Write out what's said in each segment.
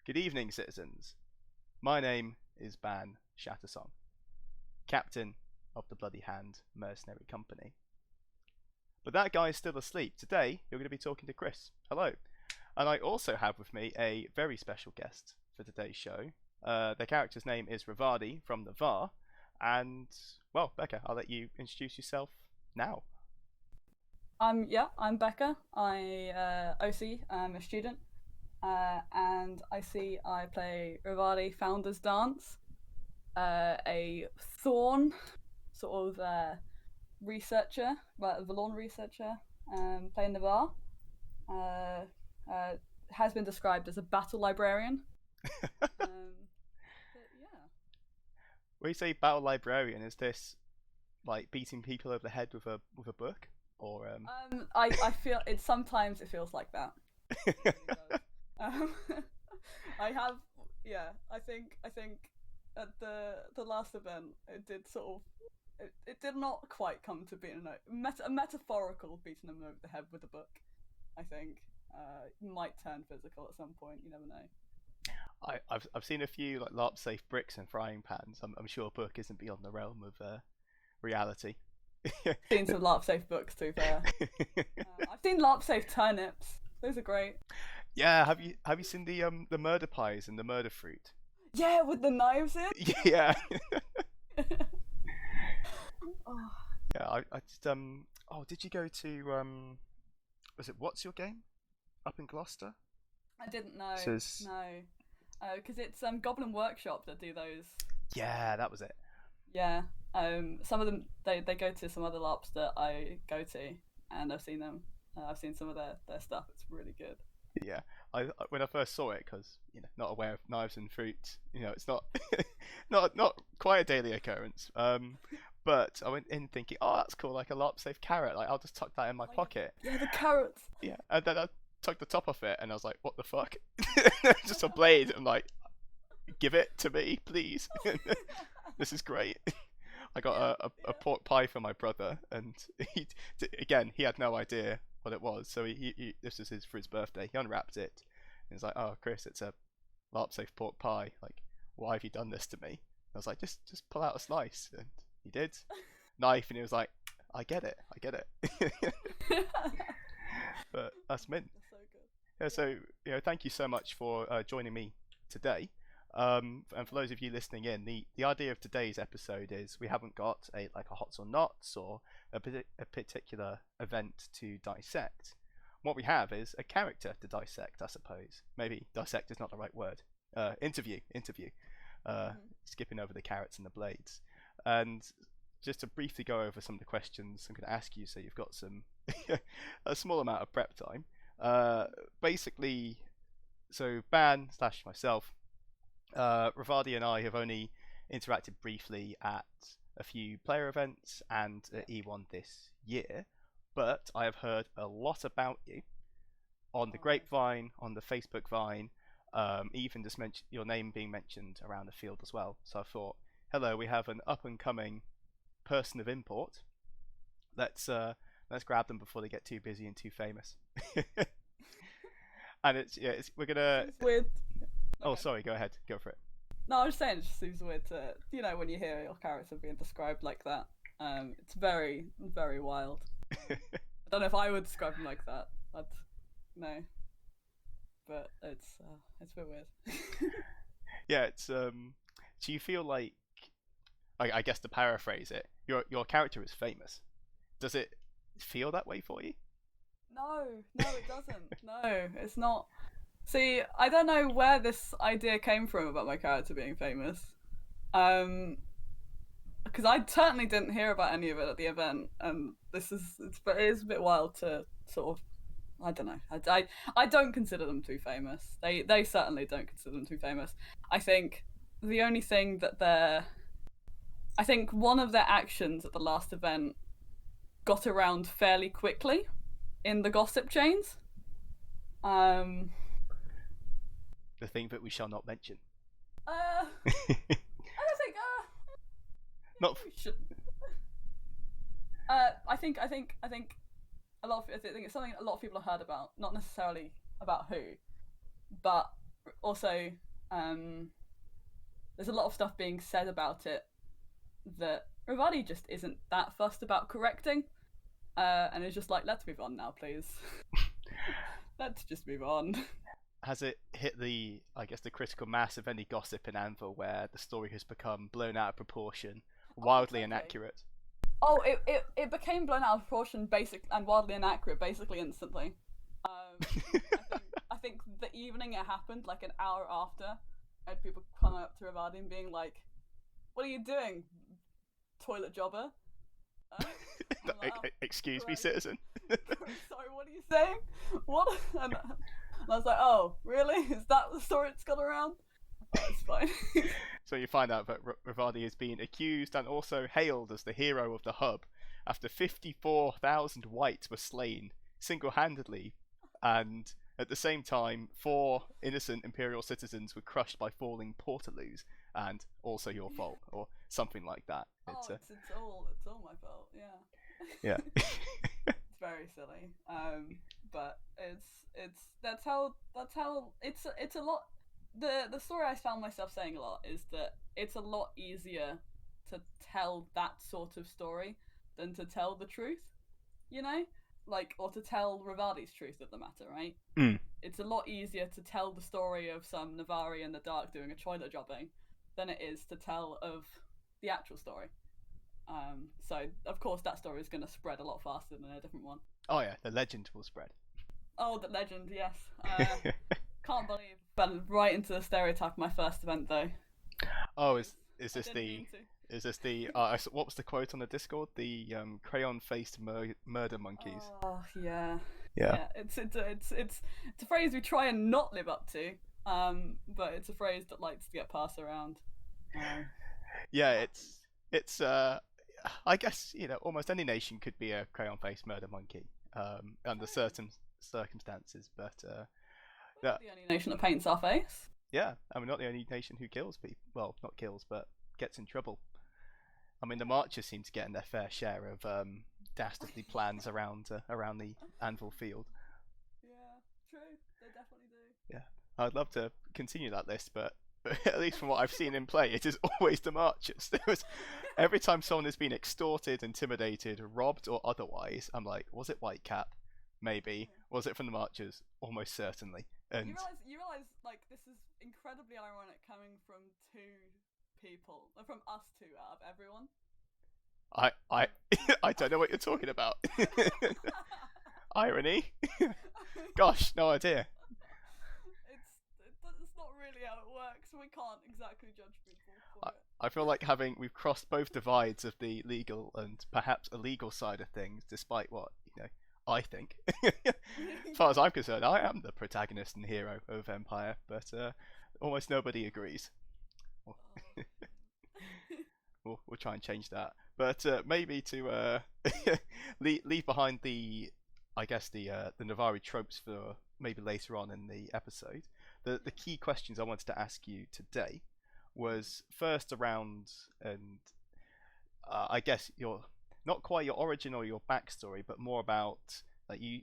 Good evening, citizens. My name is Ban Shattersong, captain of the Bloody Hand Mercenary Company. But that guy is still asleep. Today, you're going to be talking to Chris. Hello. And I also have with me a very special guest for today's show. The character's name is Ravadi from the VAR. And, well, Becca, I'll let you introduce yourself now. I'm Becca. I'm a student. And I play Ravadi Founders Dance, a Thorn sort of researcher, Vallorn researcher, playing the bar. Has been described as a battle librarian. But yeah. When you say battle librarian, is this like beating people over the head with a book, or I feel it. Sometimes it feels like that. It really does. I have, yeah. I think at the last event, it did sort of, it did not quite come to being a metaphorical beating them over the head with a book. I think might turn physical at some point. You never know. I've seen a few like LARP safe bricks and frying pans. I'm sure a book isn't beyond the realm of reality. Seen some LARP safe books too. Fair. I've seen LARP safe turnips. Those are great. Yeah, have you seen the murder pies and the murder fruit? Yeah, with the knives in. Yeah. Oh. Yeah, I just oh, did you go to was it What's Your Game up in Gloucester? I didn't know. Says... No, because it's Goblin Workshop that do those. Yeah, that was it. Yeah. Some of them they go to some other LARPs that I go to, and I've seen them. I've seen some of their stuff. It's really good. Yeah, I when I first saw it, because not aware of knives and fruit, it's not not quite a daily occurrence. But I went in thinking, oh, that's cool, like a LARP safe carrot. Like I'll just tuck that in my pocket. Yeah, the carrots. Yeah, and then I took the top off it, and I was like, what the fuck? Just a blade. I'm like, give it to me, please. This is great. I got a pork pie for my brother, and he had no idea what it was. So he this was for his birthday. He unwrapped it, and he's like, "Oh, Chris, it's a LARP safe pork pie. Like, why have you done this to me?" I was like, "Just pull out a slice," and he did. Knife, and he was like, "I get it. But that's mint. That's so good. Yeah, so thank you so much for joining me today. And for those of you listening in, the idea of today's episode is we haven't got a hots or nots or a particular event to dissect. What we have is a character to dissect, I suppose. Maybe dissect is not the right word. Interview. Skipping over the carrots and the blades. And just to briefly go over some of the questions I'm going to ask you, so you've got some a small amount of prep time. Basically, so Ban / myself. Ravadi and I have only interacted briefly at a few player events and at E1 this year, but I have heard a lot about you on the grapevine, on the Facebook vine, even just your name being mentioned around the field as well. So I thought, hello, we have an up and coming person of import. Let's grab them before they get too busy and too famous. And we're gonna. It's weird. Oh, sorry. Go ahead. Go for it. No, I was saying it just seems weird to when you hear your character being described like that. It's very, very wild. I don't know if I would describe him like that. No, but it's a bit weird. Yeah, it's do you feel like, I guess to paraphrase it, your character is famous? Does it feel that way for you? No, it doesn't. No, it's not. See, I don't know where this idea came from about my character being famous. Because I certainly didn't hear about any of it at the event, and it is a bit wild to sort of, I don't know. I don't consider them too famous. They certainly don't consider them too famous. I think the only thing that I think one of their actions at the last event got around fairly quickly in the gossip chains. The thing that we shall not mention. I don't think. Not. We should. I think I think it's something a lot of people have heard about. Not necessarily about who, but also, there's a lot of stuff being said about it that Ravadi just isn't that fussed about correcting, and is just like, let's move on now, please. Let's just move on. Has it hit the, I guess, the critical mass of any gossip in Anvil where the story has become blown out of proportion, wildly totally. inaccurate? Oh, it became blown out of proportion, basic and wildly inaccurate, basically instantly. I think the evening it happened, like an hour after, I had people come up to Ravadi and being like, "What are you doing, toilet jobber?" Like, oh, Excuse me, correct. citizen. Sorry, what are you saying? What? And I was like, "Oh, really? Is that the story it's got around?" Oh, it's fine. So you find out that Ravadi is being accused and also hailed as the hero of the hub after 54,000 whites were slain single-handedly, and at the same time 4 innocent Imperial citizens were crushed by falling portaloos, and also your fault, or something like that. It's all my fault. Yeah. Yeah. It's very silly. But that's how it's a lot. The story I found myself saying a lot is that it's a lot easier to tell that sort of story than to tell the truth, you know, like, or to tell Ravadi's truth of the matter, right? Mm. It's a lot easier to tell the story of some Navari in the dark doing a toilet jobbing than it is to tell of the actual story. So of course that story is going to spread a lot faster than a different one. Oh yeah, the legend will spread. Oh, the legend, yes. Can't believe, but right into the stereotype of my first event though. Oh, is this the what was the quote on the Discord? The crayon-faced murder monkeys. Oh yeah. Yeah. It's a phrase we try and not live up to, but it's a phrase that likes to get passed around. Yeah, it's I guess, you know, almost any nation could be a crayon-faced murder monkey under certain circumstances, but we're not the only nation that paints our face. Yeah, I mean, not the only nation who kills people. Well, not kills, but gets in trouble. I mean, the Marchers seem to get in their fair share of dastardly plans around the Anvil field. Yeah, true. They definitely do. Yeah, I'd love to continue that list, but at least from what I've seen in play, it is always the Marchers. Every time someone has been extorted, intimidated, robbed, or otherwise, I'm like, was it Whitecap? Maybe. Was it from the Marchers? Almost certainly. And you realize, like, this is incredibly ironic coming from 2 people, from us 2 out of everyone. I don't know what you're talking about. Irony? Gosh, no idea. It's not really how it works. We can't exactly judge people for it. I feel like we've crossed both divides of the legal and perhaps illegal side of things, despite what, you know, I think. As far as I'm concerned, I am the protagonist and hero of Empire, but almost nobody agrees. We'll try and change that, but maybe to leave behind the Navari tropes for maybe later on in the episode. The key questions I wanted to ask you today was first around, and I guess not quite your origin or your backstory, but more about, like, you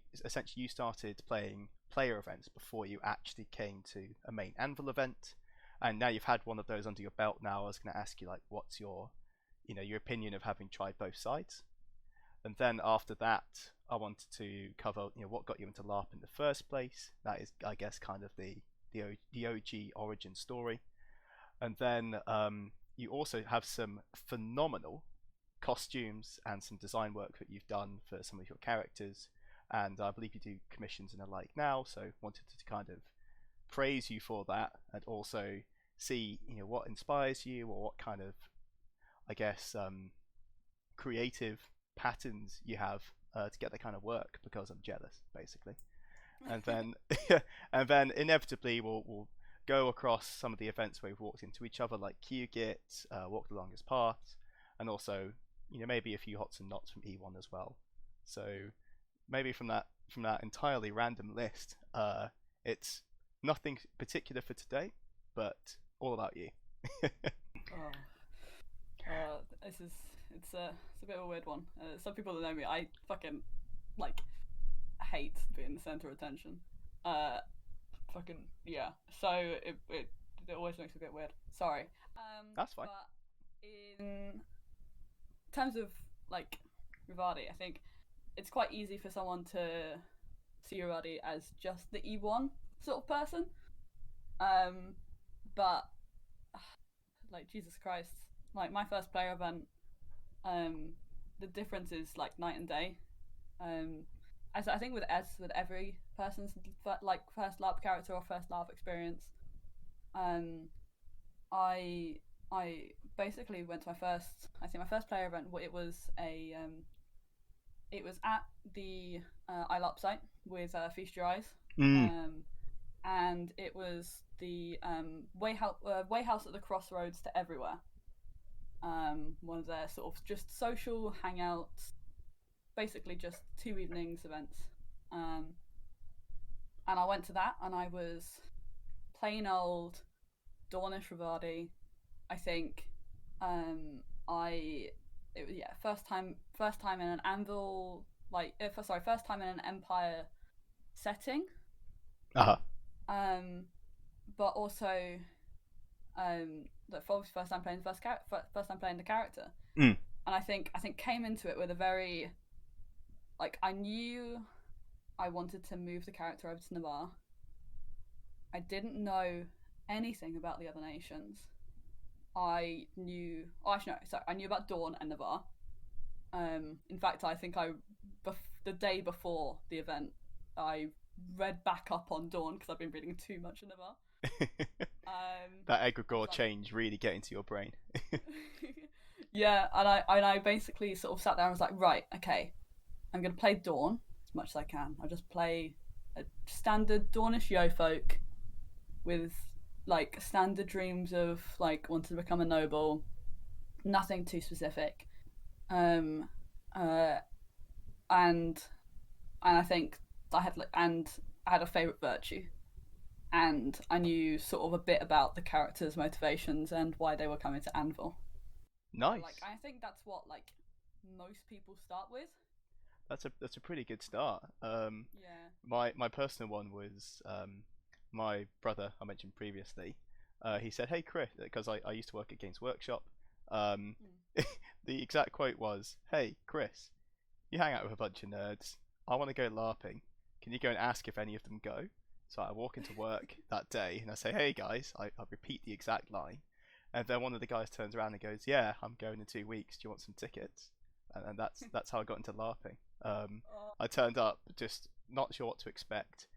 started playing player events before you actually came to a main Anvil event, and now you've had one of those under your belt. Now I was going to ask you, like, what's your opinion of having tried both sides, and then after that I wanted to cover, you know, what got you into LARP in the first place. That is, I guess, kind of the OG origin story, and then you also have some phenomenal costumes and some design work that you've done for some of your characters, and I believe you do commissions and the like now, so wanted to kind of praise you for that, and also see, you know, what inspires you, or what kind of, I guess, creative patterns you have to get that kind of work, because I'm jealous, basically. And then and then inevitably we'll go across some of the events where we've walked into each other, like QGIT, Walk the Longest Path, and also, you know, maybe a few hots and knots from E1 as well. So maybe from that entirely random list, it's nothing particular for today, but all about you. It's a bit of a weird one. Some people that know me, I fucking, like, hate being the center of attention. fucking yeah. So it always makes me a bit weird. Sorry. That's fine. But in terms of like Ravadi, I think it's quite easy for someone to see Ravadi as just the E1 sort of person. But like Jesus Christ, like my first player event, the difference is like night and day. As I think with every person's like first LARP character or first LARP experience, I basically went to my first player event. It was at the iLARP site with Feast Your Eyes, and it was the way house at the crossroads to everywhere. One of their sort of just social hangouts, basically just 2 evenings events. And I went to that, and I was plain old Dornish Ravadi. I think first time in an Anvil, first time in an Empire setting. But also first time playing the character. And I think came into it with a very, like, I knew I wanted to move the character over to Navarre. I didn't know anything about the other nations. I knew about Dawn and Navarre. In fact, I think the day before the event, I read back up on Dawn because I've been reading too much in Navarre. That egregore change really get into your brain. Yeah, and I basically sort of sat there and was like, right, okay, I'm going to play Dawn as much as I can. I'll just play a standard Dawnish Yo-folk with like standard dreams of like wanting to become a noble, nothing too specific. And I think I had a favourite virtue, and I knew sort of a bit about the characters' motivations and why they were coming to Anvil. Nice. Like, I think that's what like most people start with. That's a pretty good start. Yeah. My personal one was my brother I mentioned previously. He said, "Hey Chris," because I used to work at Games Workshop. The exact quote was, "Hey Chris, you hang out with a bunch of nerds. I want to go LARPing. Can you go and ask if any of them go?" So I walk into work that day and I say, "Hey guys," I repeat the exact line, and then one of the guys turns around and goes, "Yeah, I'm going in 2 weeks. Do you want some tickets?" And that's how I got into LARPing. I turned up just not sure what to expect.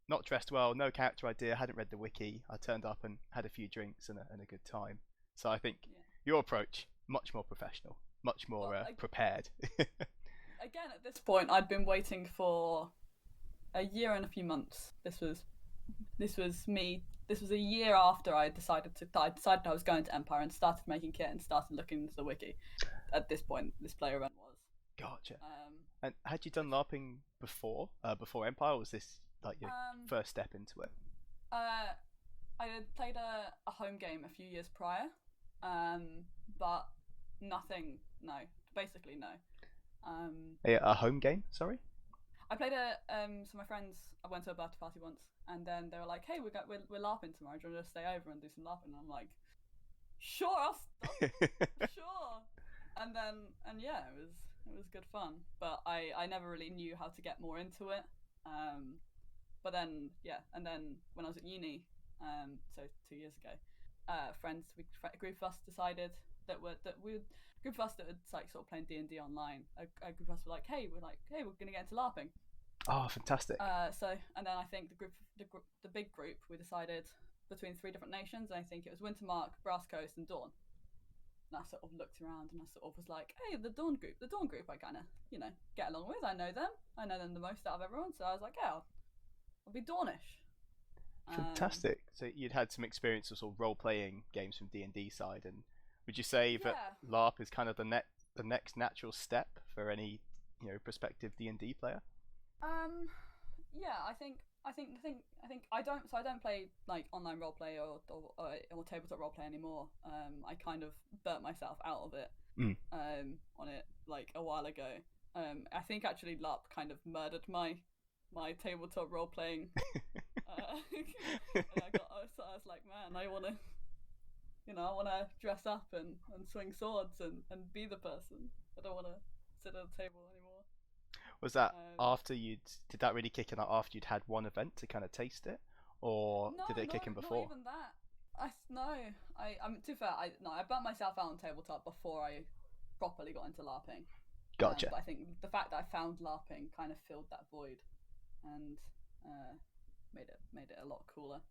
Not dressed well, no character idea, hadn't read the wiki. I turned up and had a few drinks and a good time. So I think your approach, much more professional, much more prepared. Again, at this point, I'd been waiting for a year and a few months. This was me. This was a year after I decided I was going to Empire and started making kit and started looking into the wiki. At this point, this player event was. Gotcha. And had you done LARPing before Empire, or was this like your first step into it? I had played a home game a few years prior, but nothing. No, basically no. A home game? Sorry. I played so my friends, I went to a birthday party once, and then they were like, "Hey, we're LARPing tomorrow. Do you want to stay over and do some LARPing?" And I'm like, "Sure, I'll sure." And yeah, it was good fun, but I never really knew how to get more into it. But then and then when I was at uni, so 2 years ago, a group of us decided a group of us that had like sort of playing D&D online. A group of us were like, hey, we're gonna get into LARPing. Oh, fantastic. And then I think the big group, we decided between 3 different nations. I think it was Wintermark, Brass Coast, and Dawn. And I sort of looked around and I sort of was like, hey, the Dawn group, I kind of, get along with. I know them the most out of everyone. So I was like, yeah, I'll be Dawnish. Fantastic. So you'd had some experience of sort of role-playing games from D&D side, and would you say that LARP is kind of the next natural step for any prospective D&D player? Yeah, I think I don't play like online roleplay or tabletop roleplay anymore. I kind of burnt myself out of it on it like a while ago. I think actually LARP kind of murdered my tabletop role playing yeah. And I was like, man, I want to, I want to dress up and swing swords and be the person. I don't want to sit at a table anymore. Was that Um, after did that really kick in after you'd had one event to kind of taste it, or no, did it kick in not before? even that. No, I mean, to be fair, I burnt myself out on tabletop before I properly got into LARPing. Gotcha. But I think the fact that I found LARPing kind of filled that void, and made it a lot cooler.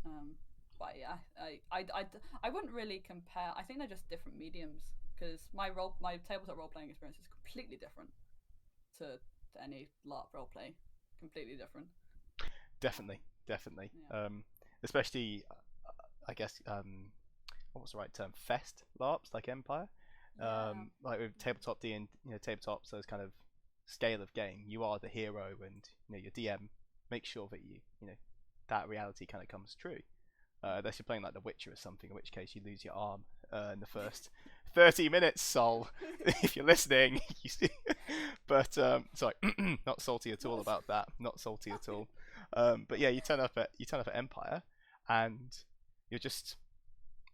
Um, but yeah, I wouldn't really compare. I think they're just different mediums because my tabletop role playing experience is completely different to any LARP role play. Completely different. Definitely, definitely. Yeah. Especially, I guess, what was the right term? Fest LARPs like Empire. Yeah. Like with tabletop D and tabletops, those kind of scale of game, you are the hero, and your DM makes sure that that reality kind of comes true. Unless you're playing like The Witcher or something, in which case you lose your arm in the first 30 minutes, Sol. If you're listening, you see. But sorry, not salty at all about that. Not salty at all. But yeah, you turn up at Empire, and you're just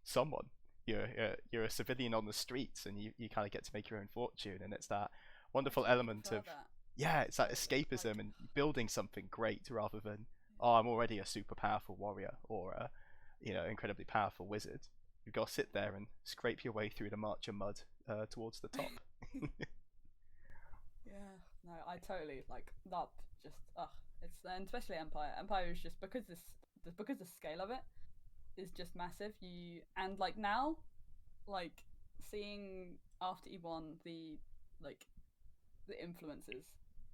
someone. You're a civilian on the streets, and you kind of get to make your own fortune, and it's that I wonderful totally element prefer of that. yeah, it's that Totally. escapism Like, and building something great rather than oh, I'm already a super powerful warrior or a incredibly powerful wizard. You've got to sit there and scrape your way through the march of mud towards the top. yeah. No, I totally like that. Just it's and especially Empire. Empire is just because the scale of it is just massive. You and like now, like seeing after E1 like the influences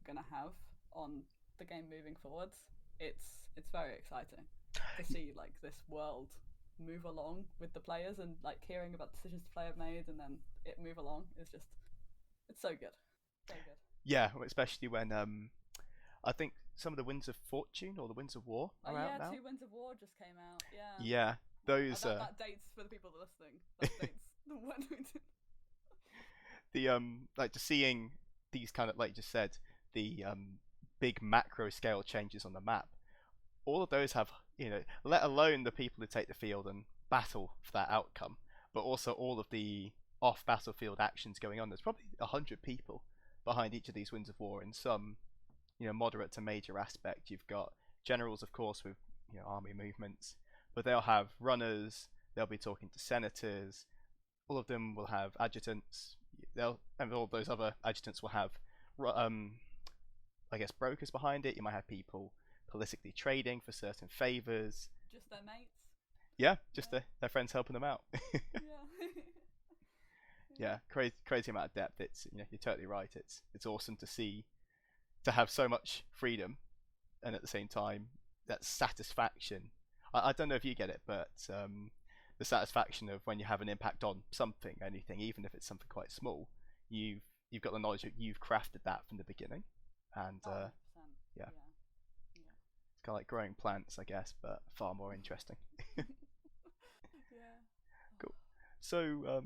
gonna have on the game moving forwards. It's very exciting to see like this world move along with the players and like hearing about decisions the player have made and then it move along is just it's so good, so good. Yeah, especially when I think some of the Winds of Fortune or the Winds of War Oh are out yeah, now. Two Winds of War just came out. Yeah, Yeah, those that dates for the people that are listening. That dates when we did. the like just seeing these kind of like you just said the big macro scale changes on the map. All of those have let alone the people who take the field and battle for that outcome, but also all of the off battlefield actions going on. There's probably 100 people behind each of these Winds of War in some moderate to major aspect. You've got generals, of course, with army movements, but they'll have runners. They'll be talking to senators. All of them will have adjutants. And all those other adjutants will have, I guess, brokers behind it. You might have people politically trading for certain favors. Just their mates. Yeah, just Yeah, their friends helping them out. yeah. Yeah. Yeah, crazy amount of depth. It's you're totally right. It's awesome to see to have so much freedom and at the same time that satisfaction. I don't know if you get it, but the satisfaction of when you have an impact on something, anything, even if it's something quite small, you've got the knowledge that you've crafted that from the beginning, and 100%. yeah, Yeah. Yeah. it's kind of like growing plants, I guess, but far more interesting. Yeah. Cool. So,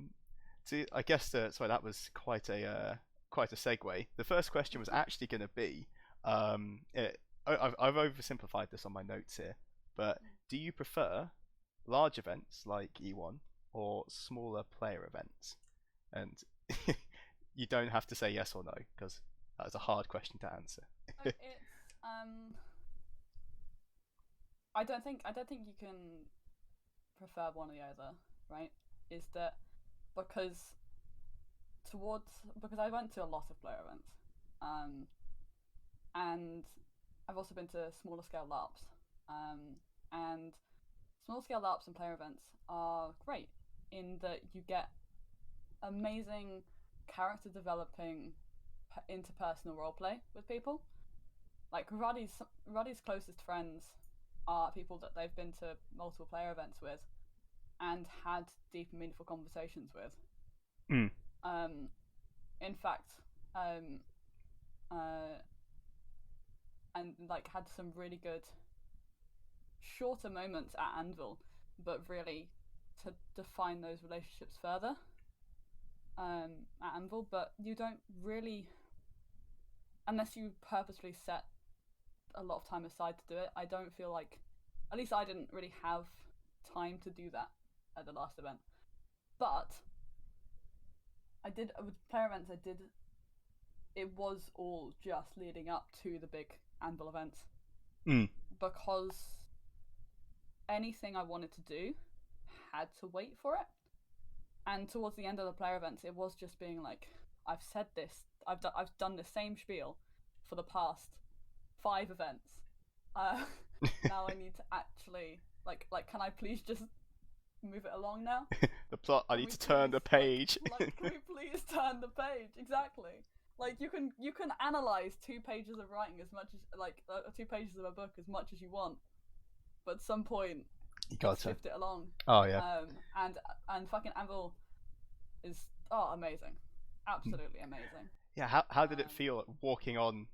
I guess sorry, that was quite a segue. The first question was actually going to be, I've oversimplified this on my notes here, but do you prefer large events like E1 or smaller player events? And you don't have to say yes or no because that is a hard question to answer. It's I don't think you can prefer one or the other, right? Is that because because I went to a lot of player events, um, and I've also been to smaller scale LARPs, and small scale LARPs and player events are great in that you get amazing character developing interpersonal roleplay with people. Like Roddy's closest friends are people that they've been to multiple player events with and had deep and meaningful conversations with. Mm. Um, in fact, uh, and like had some really good shorter moments at Anvil, but really to define those relationships further at Anvil. But you don't really, unless you purposely set a lot of time aside to do it. I don't feel like at least I didn't really have time to do that at the last event. But I did with player events. It was all just leading up to the big Anvil events because anything I wanted to do had to wait for it. And towards the end of the player events, it was just being like, I've said this, I've done the same spiel for the past 5 events. Now I need to actually like can I please just move it along now? The plot. I need to turn the page. Like, can we please turn the page? Exactly. Like you can analyze 2 pages of writing as much as 2 pages of a book as much as you want, but at some point you gotta shift it along. Oh yeah. And fucking Anvil is amazing, absolutely amazing. Yeah. How did it feel walking on?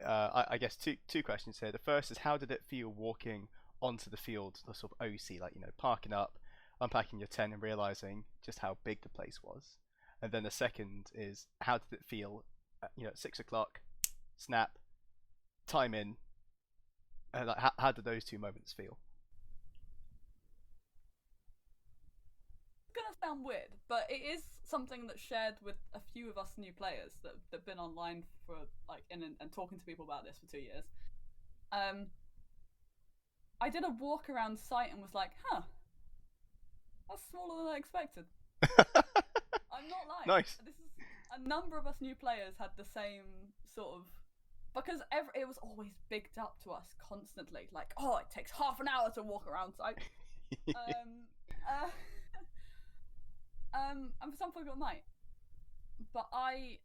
I guess two questions here. The first is, how did it feel walking onto the field, the sort of OC, like, you know, parking up, unpacking your tent and realizing just how big the place was? And then the second is, how did it feel, you know, at 6 o'clock, snap, time in, and like, how did those 2 moments feel? It's gonna sound weird, but it is something that's shared with a few of us new players that've been online for like and talking to people about this for 2 years. I did a walk around site and was like, huh, that's smaller than I expected. I'm not lying. Nice. This is a number of us new players had the same sort of, because it was always bigged up to us constantly, like, oh, it takes half an hour to walk around site. And for some people it might, but I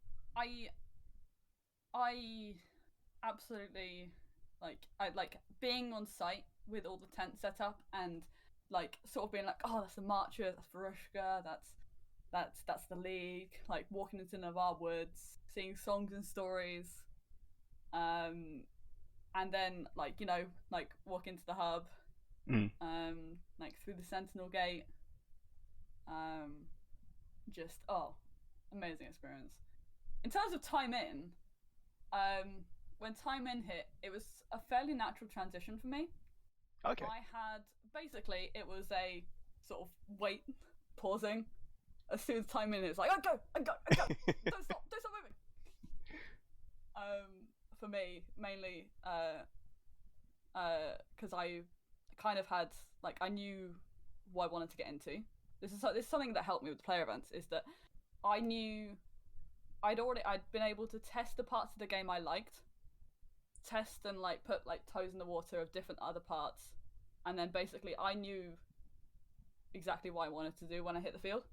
absolutely I like being on site with all the tents set up and like sort of being like, oh, that's the Marcher, that's Varushka, that's the League, like walking into Navarre Woods, seeing songs and stories, and then like, you know, like walk into the hub, like through the Sentinel Gate, just amazing experience. In terms of time in, when time in hit, it was a fairly natural transition for me. Okay. I had basically, it was a sort of wait, pausing. As soon as time in, it's like, I go, don't stop moving. For me, mainly, because I kind of had, like, I knew what I wanted to get into. This is something that helped me with the player events, is that I knew I'd been able to test the parts of the game I liked, test and like put like toes in the water of different other parts, and then basically I knew exactly what I wanted to do when I hit the field.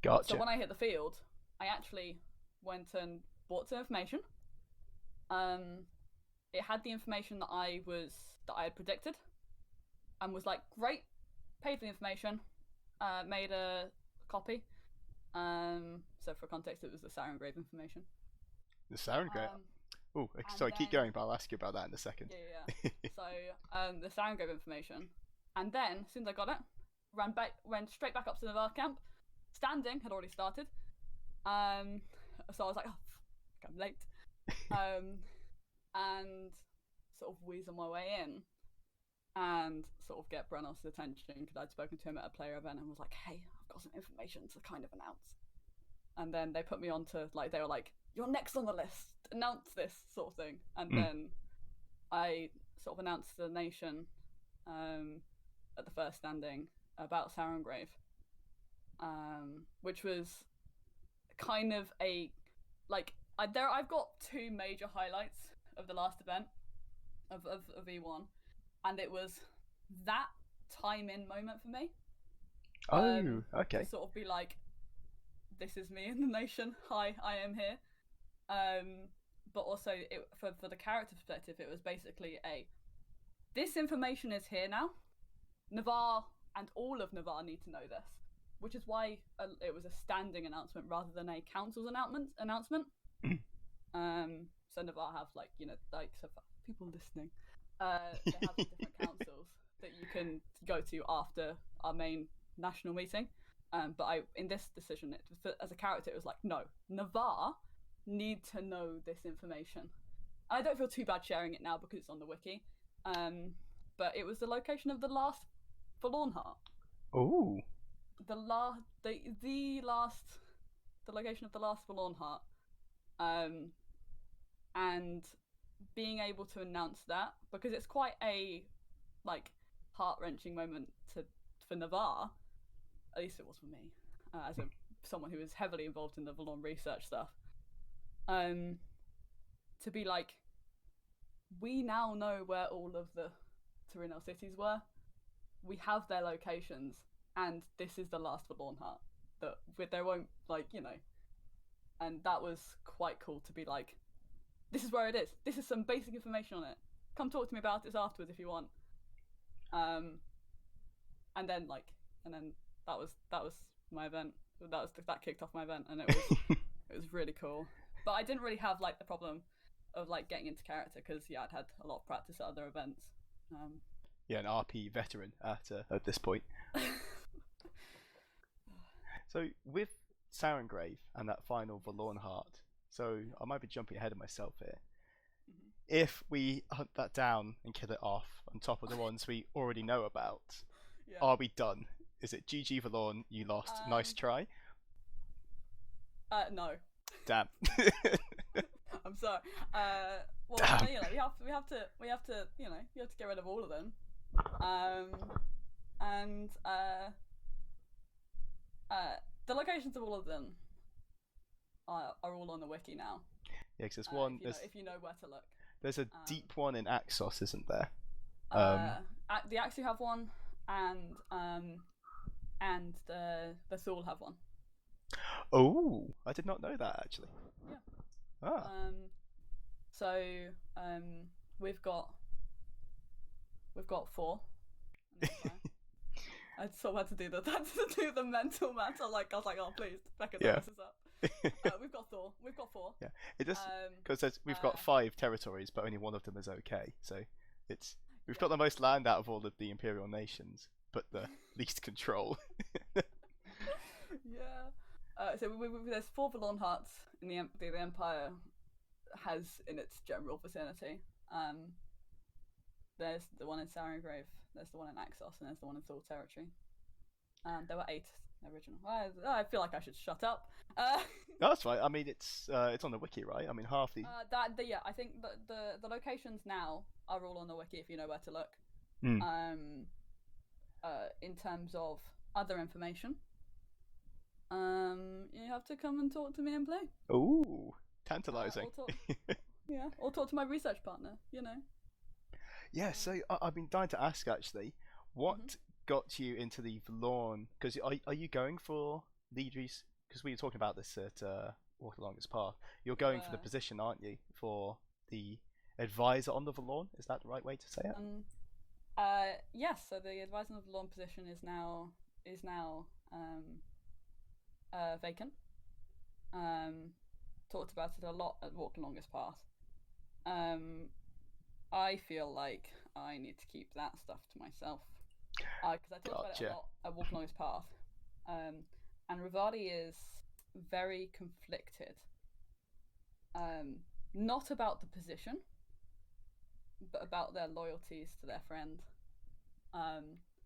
Gotcha. So when I hit the field, I actually went and bought some information. It had the information that I had predicted, and was like, great, paid for the information, made a copy. So for context, it was the Sarengrave information. The Sarengrave. Oh, sorry, keep going, but I'll ask you about that in a second. Yeah. So the Sarengrave information, and then as soon as I got it, went straight back up to the Navarre camp. Standing had already started, so I was like, oh, I'm late, and sort of weasel my way in, and sort of get Brenos' attention because I'd spoken to him at a player event and was like, hey, I've got some information to kind of announce. And then they put me on to, like, they were like, you're next on the list, announce this sort of thing. And then I sort of announced to the nation at the first standing about Sarengrave, which was kind of I've got 2 major highlights of the last event of E1, and it was that time in moment for me. Okay. To sort of be like, this is me in the nation. Hi, I am here. But also, for the character perspective, it was basically this information is here now. Navarre and all of Navarre need to know this, which is why it was a standing announcement rather than a council's announcement. So Navarre have, like, you know, like, so for people listening, they have different councils that you can go to after our main national meeting. But in this decision, as a character, it was like, no, Navarre need to know this information. And I don't feel too bad sharing it now because it's on the wiki. But but it was the location of the last Vallorn heart. Oh. The location of the last Vallorn heart. And being able to announce that, because it's quite a like heart-wrenching moment for Navarre, at least it was for me, as someone who is heavily involved in the Vallorn research stuff, to be like, we now know where all of the Torino cities were, we have their locations, and this is the last Vallorn heart, that there won't, like, you know, and that was quite cool to be like, this is where it is, this is some basic information on it, come talk to me about this afterwards if you want. And then that was my event. That kicked off my event, and it was really cool. But I didn't really have like the problem of like getting into character, because I'd had a lot of practice at other events. Yeah, an RP veteran at this point. So with Sarengrave and that final Vallorn heart, so I might be jumping ahead of myself here. Mm-hmm. If we hunt that down and kill it off on top of the ones we already know about, are we done? Is it GG Vallorn, you lost, nice try? No. Damn. I'm sorry. Well, Damn. you know, we have to you know, you have to get rid of all of them. The locations of all of them are all on the wiki now. Yeah, because there's one. If you know where to look. There's a deep one in Axos, isn't there? The Axu have one, and the Thule have one. Oh, I did not know that actually. Yeah. Ah. So we've got 4. I sort of had to do the mental math. I was like, oh please, Becca, this is up. We've got 4. Yeah, it just because we've got 5 territories, but only one of them is okay. So we've got the most land out of all of the Imperial nations, but the least control. Yeah. So there's 4 Vallorn hearts in the Empire has in its general vicinity. There's the one in Sarengrave, there's the one in Axos, and there's the one in Thule territory. There were 8 original. I feel like I should shut up. No, that's right. I mean, it's on the wiki, right? I mean, half the. I think the locations now are all on the wiki if you know where to look. Mm. In terms of other information, you have to come and talk to me and play. Ooh, tantalizing. Or talk to my research partner. You know. Yeah, so I've been dying to ask actually, what got you into the Vallorn? Because are you going for leaders? Because we were talking about this at Walk Along This Path. You're going for the position, aren't you? For the advisor on the Vallorn? Is that the right way to say it? Yes. So the advisor on the Vallorn position is now vacant. Talked about it a lot at Walk Along This Path. I feel like I need to keep that stuff to myself, because I talked about it a lot at Walk Along This Path, and Ravadi is very conflicted, not about the position, but about their loyalties to their friend,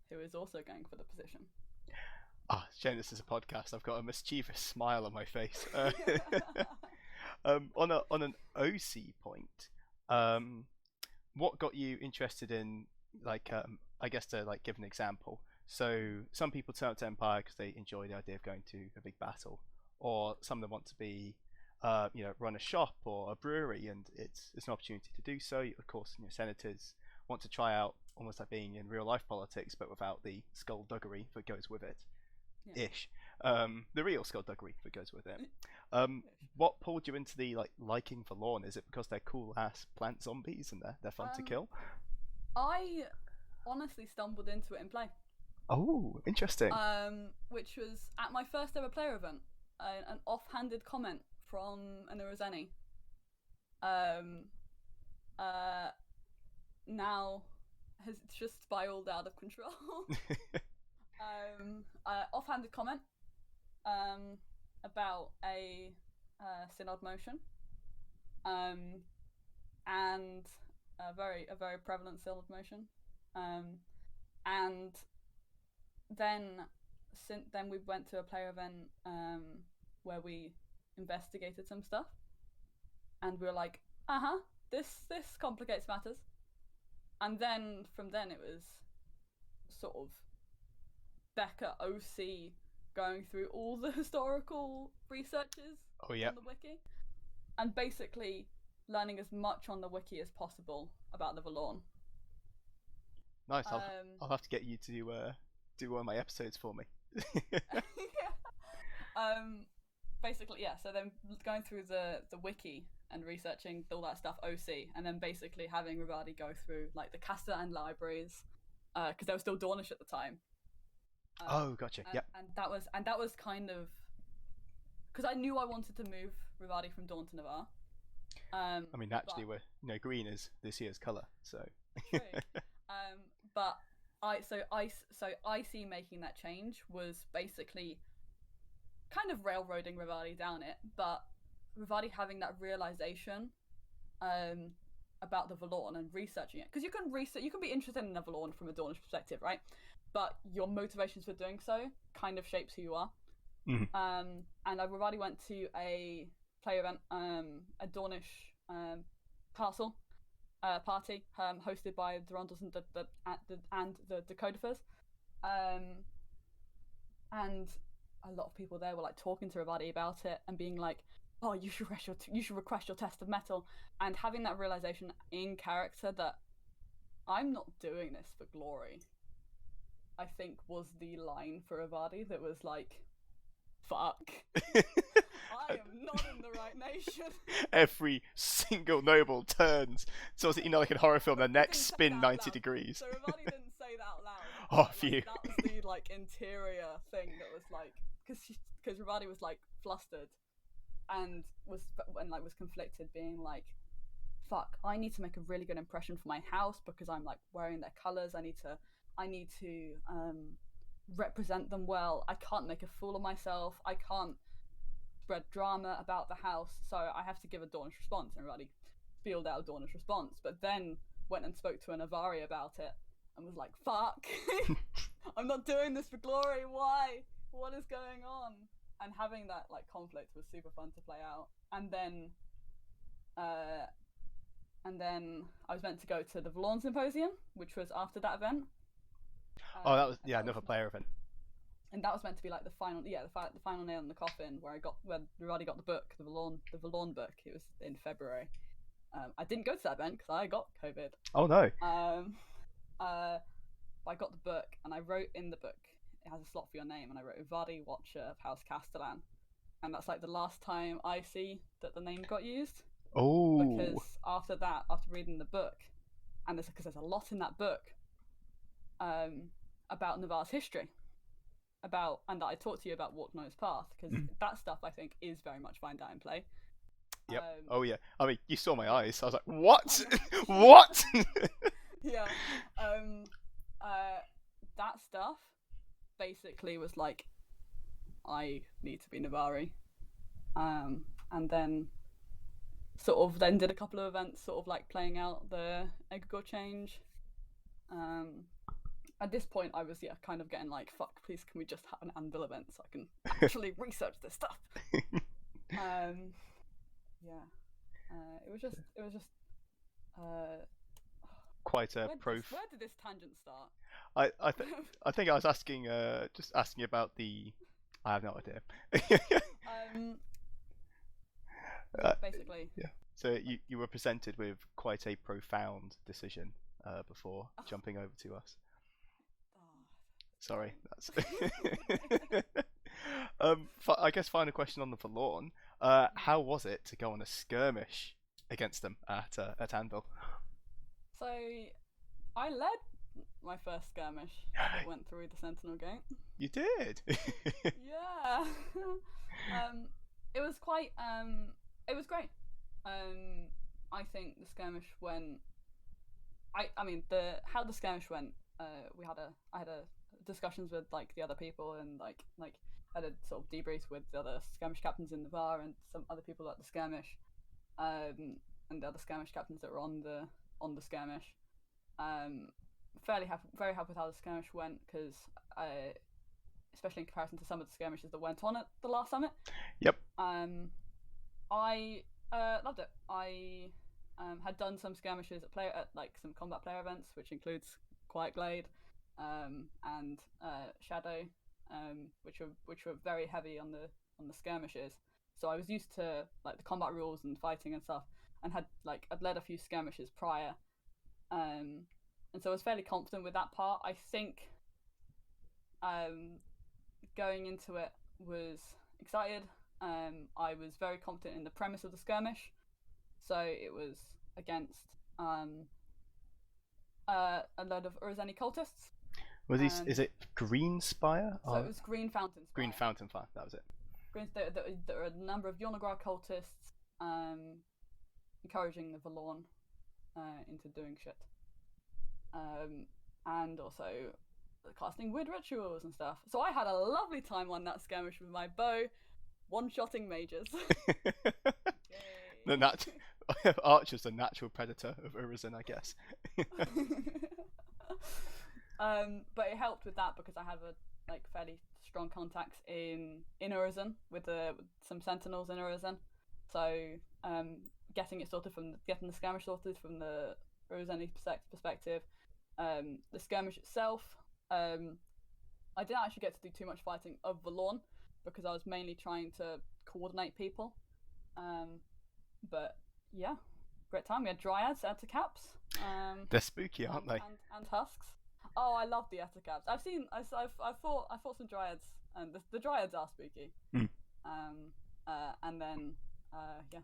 who is also going for the position. Shane, this is a podcast. I've got a mischievous smile on my face. On an OC point, what got you interested in, like, I guess to like give an example. So some people turn up to Empire because they enjoy the idea of going to a big battle, or some of them want to be, run a shop or a brewery, and it's an opportunity to do so. Of course, senators want to try out almost like being in real life politics, but without the skullduggery that goes with it. Ish. The real skullduggery that goes with it. What pulled you into the liking for Vallorn? Is it because they're cool ass plant zombies and they're fun to kill? I honestly stumbled into it in play. Oh, interesting. Which was at my first ever player event. An offhanded comment from an Urazeni. Now has just spiraled out of control. Offhanded comment about a synod motion, and a very prevalent synod motion, And then then we went to a player event where we investigated some stuff, and we were like, this complicates matters. And then from then it was sort of Becca OC going through all the historical researches on the wiki, and basically learning as much on the wiki as possible about the Vallorn. Nice. I'll have to get you to do one of my episodes for me. Basically, yeah. So then going through the wiki and researching all that stuff, OC, and then basically having Ravadi go through like the Castellan libraries, because they were still Dornish at the time. Gotcha. And that was kind of because I knew I wanted to move Ravadi from Dawn to Navarre. I mean, naturally, green is this year's color, so. True. But IC making that change was basically kind of railroading Ravadi down it, but Ravadi having that realization about the Vallorn and researching it, because you can be interested in the Vallorn from a Dornish perspective, right? But your motivations for doing so kind of shapes who you are. Mm-hmm. And Ravadi went to a player event, a Dornish castle party hosted by the Rondels and the Dakotas, and a lot of people there were like talking to Ravadi about it and being like, "Oh, you should request your test of metal," and having that realization in character that I'm not doing this for glory, I think was the line for Ravadi that was like, "Fuck." I am not in the right nation. Every single noble turns, so like in horror film, their necks spin 90 degrees. So Ravadi didn't say that out loud. Oh, phew. That was the like interior thing that was like, because Ravadi was like flustered, and was conflicted, being like, "Fuck, I need to make a really good impression for my house because I'm like wearing their colors. I need to represent them well. I can't make a fool of myself. I can't spread drama about the house, so I have to give a Dornish response." And everybody spilled out a Dornish response, but then went and spoke to an Avari about it and was like, "Fuck, I'm not doing this for glory. Why? What is going on?" And having that like conflict was super fun to play out. And then I was meant to go to the Vallorn Symposium, which was after that event. That was another player event. And that was meant to be like the final nail in the coffin, where we already got the book, the Vallorn book. It was in February. I didn't go to that event because I got COVID. Oh no. I got the book, and I wrote in the book, it has a slot for your name, and I wrote Vallorn Watcher of House Castellan, and that's like the last time I see that the name got used. Oh. Because after that, after reading the book, and because there's a lot in that book, about Navarre's history. And that I talked to you about Walk Noah's Path, because that stuff I think is very much Find Out and Play. Yep. Oh yeah. I mean, you saw my eyes. I was like, what? What? Yeah. That stuff basically was like, I need to be Navari. And then sort of then did a couple of events sort of like playing out the Egregore change. At this point, I was kind of getting like, "Fuck, please, can we just have an anvil event so I can actually research this stuff?" It was just quite a where did this tangent start? I think I was asking just asking about the. I have no idea. Basically. Yeah. So you were presented with quite a profound decision before jumping over to us. Sorry, that's. I guess final question on the Vallorn. How was it to go on a skirmish against them at Anvil? So, I led my first skirmish that went through the Sentinel Gate. You did. Yeah. It was quite. It was great. I think the skirmish went. I mean how the skirmish went. I had a discussions with like the other people, and like I had a sort of debrief with the other skirmish captains in the VAR and some other people at the skirmish, and the other skirmish captains that were on the skirmish. very happy with how the skirmish went, because especially in comparison to some of the skirmishes that went on at the last summit. Yep. I loved it. I had done some skirmishes at like some combat player events, which includes Quiet Glade and Shadow, which were very heavy on the skirmishes. So I was used to like the combat rules and fighting and stuff, and I'd led a few skirmishes prior, and so I was fairly confident with that part. I think going into it was excited. I was very confident in the premise of the skirmish, so it was against a load of Urzeni cultists. Is it Green Spire? So it was Green Fountain Spire. Green Fountain Fire, that was it. There are a number of Yonagrar cultists encouraging the Vallorn into doing shit. And also casting weird rituals and stuff. So I had a lovely time on that skirmish with my bow, one-shotting mages. Archer's the natural predator of Urizen, I guess. But it helped with that because I have fairly strong contacts in Urizen with some sentinels in Urizen. So getting the skirmish sorted from the Urzeni perspective. The skirmish itself, I didn't actually get to do too much fighting of Vallorn because I was mainly trying to coordinate people. But yeah, great time. We had dryads, ettercaps. They're spooky, aren't they? And husks. Oh, I love the ettercaps. I've fought some dryads, and the dryads are spooky. Mm. And then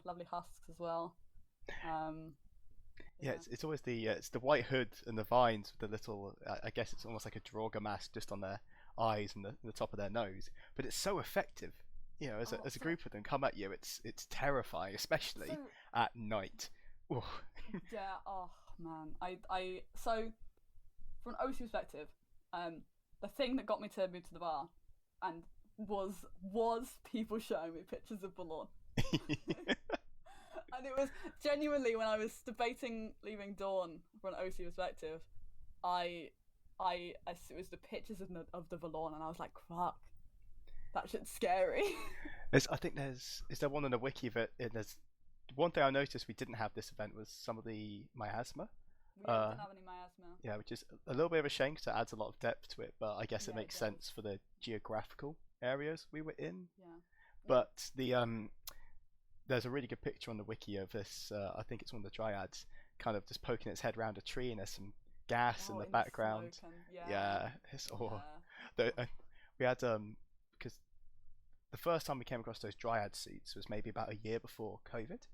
lovely husks as well. Yeah, it's always it's the white hood and the vines with the little, I guess it's almost like a Draugr mask just on their eyes and the top of their nose. But it's so effective, as a group of them come at you, it's terrifying, especially at night. Yeah, oh man. So from an OC perspective, the thing that got me to move to the bar and was people showing me pictures of Vallorn. And it was genuinely, when I was debating leaving Dawn from an OC perspective, it was the pictures of the Vallorn, and I was like, fuck, that shit's scary. Is there one on the wiki that there's one thing I noticed we didn't have this event was some of the miasma. We didn't have any miasma. Yeah, which is a little bit of a shame because it adds a lot of depth to it, but I guess it makes sense for the geographical areas we were in. Yeah. But there's a really good picture on the wiki of this. I think it's one of the dryads, kind of just poking its head around a tree, and there's some gas in the background. It's all. Yeah. We had because the first time we came across those dryad suits was maybe about a year before COVID,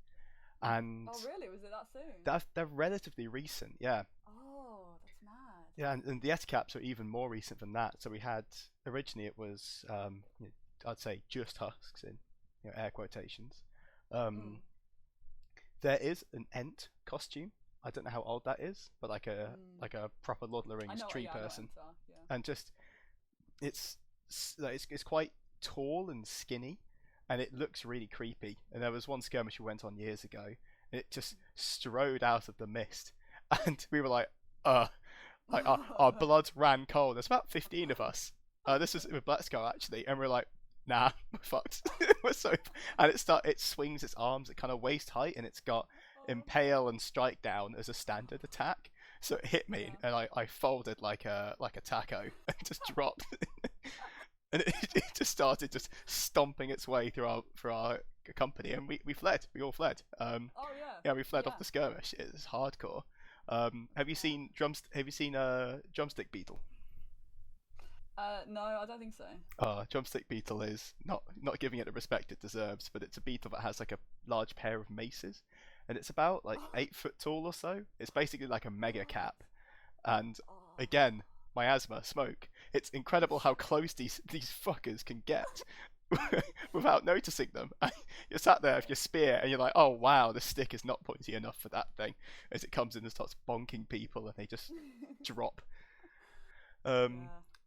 and oh really? Was it that soon? They're relatively recent, yeah. Oh, that's mad. Yeah, and the ettercaps are even more recent than that. So we had originally it was I'd say just husks in air quotations. There is an Ent costume. I don't know how old that is, but like a proper Lord of the Rings tree person, and just it's quite tall and skinny, and it looks really creepy. And there was one skirmish we went on years ago, and it just strode out of the mist, and we were like our blood ran cold. There's about 15 of us. This was with Blackskull actually, and we're like, nah, we're fucked. And it swings its arms at kind of waist height, and it's got impale and strike down as a standard attack. So it hit me, and I folded like a taco and just dropped. And it just started just stomping its way through our company, and we fled. We all fled. Yeah, we fled off the skirmish. It's hardcore. Have you seen drumstick beetle? No, I don't think so. Drumstick beetle is not giving it the respect it deserves, but it's a beetle that has like a large pair of maces, and it's about like 8 foot tall or so. It's basically like a mega cap, and again, miasma, smoke. It's incredible how close these fuckers can get without noticing them. You're sat there with your spear, and you're like, oh wow, the stick is not pointy enough for that thing, as it comes in and starts bonking people, and they just drop.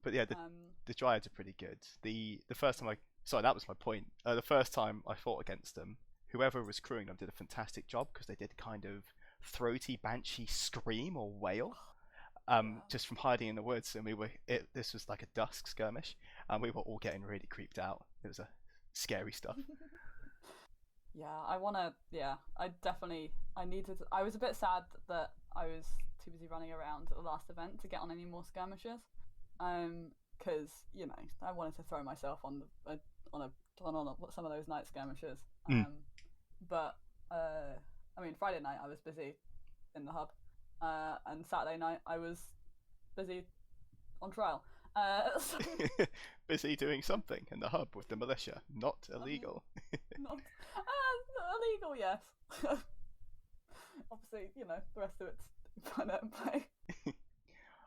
But yeah, the dryads are pretty good. The first time that was my point. The first time I fought against them, whoever was crewing them did a fantastic job because they did kind of throaty banshee scream or wail, Wow. just from hiding in the woods. And this was like a dusk skirmish, and we were all getting really creeped out. It was a scary stuff. Yeah, I wanna. Yeah, I definitely. I needed. I was a bit sad that I was too busy running around at the last event to get on any more skirmishes. Because I wanted to throw myself on some of those night skirmishes. Mm. But I mean, Friday night I was busy in the hub, and Saturday night I was busy on trial. So, Busy doing something in the hub with the militia, not illegal. not illegal, yes. Obviously, the rest of it's fun and play.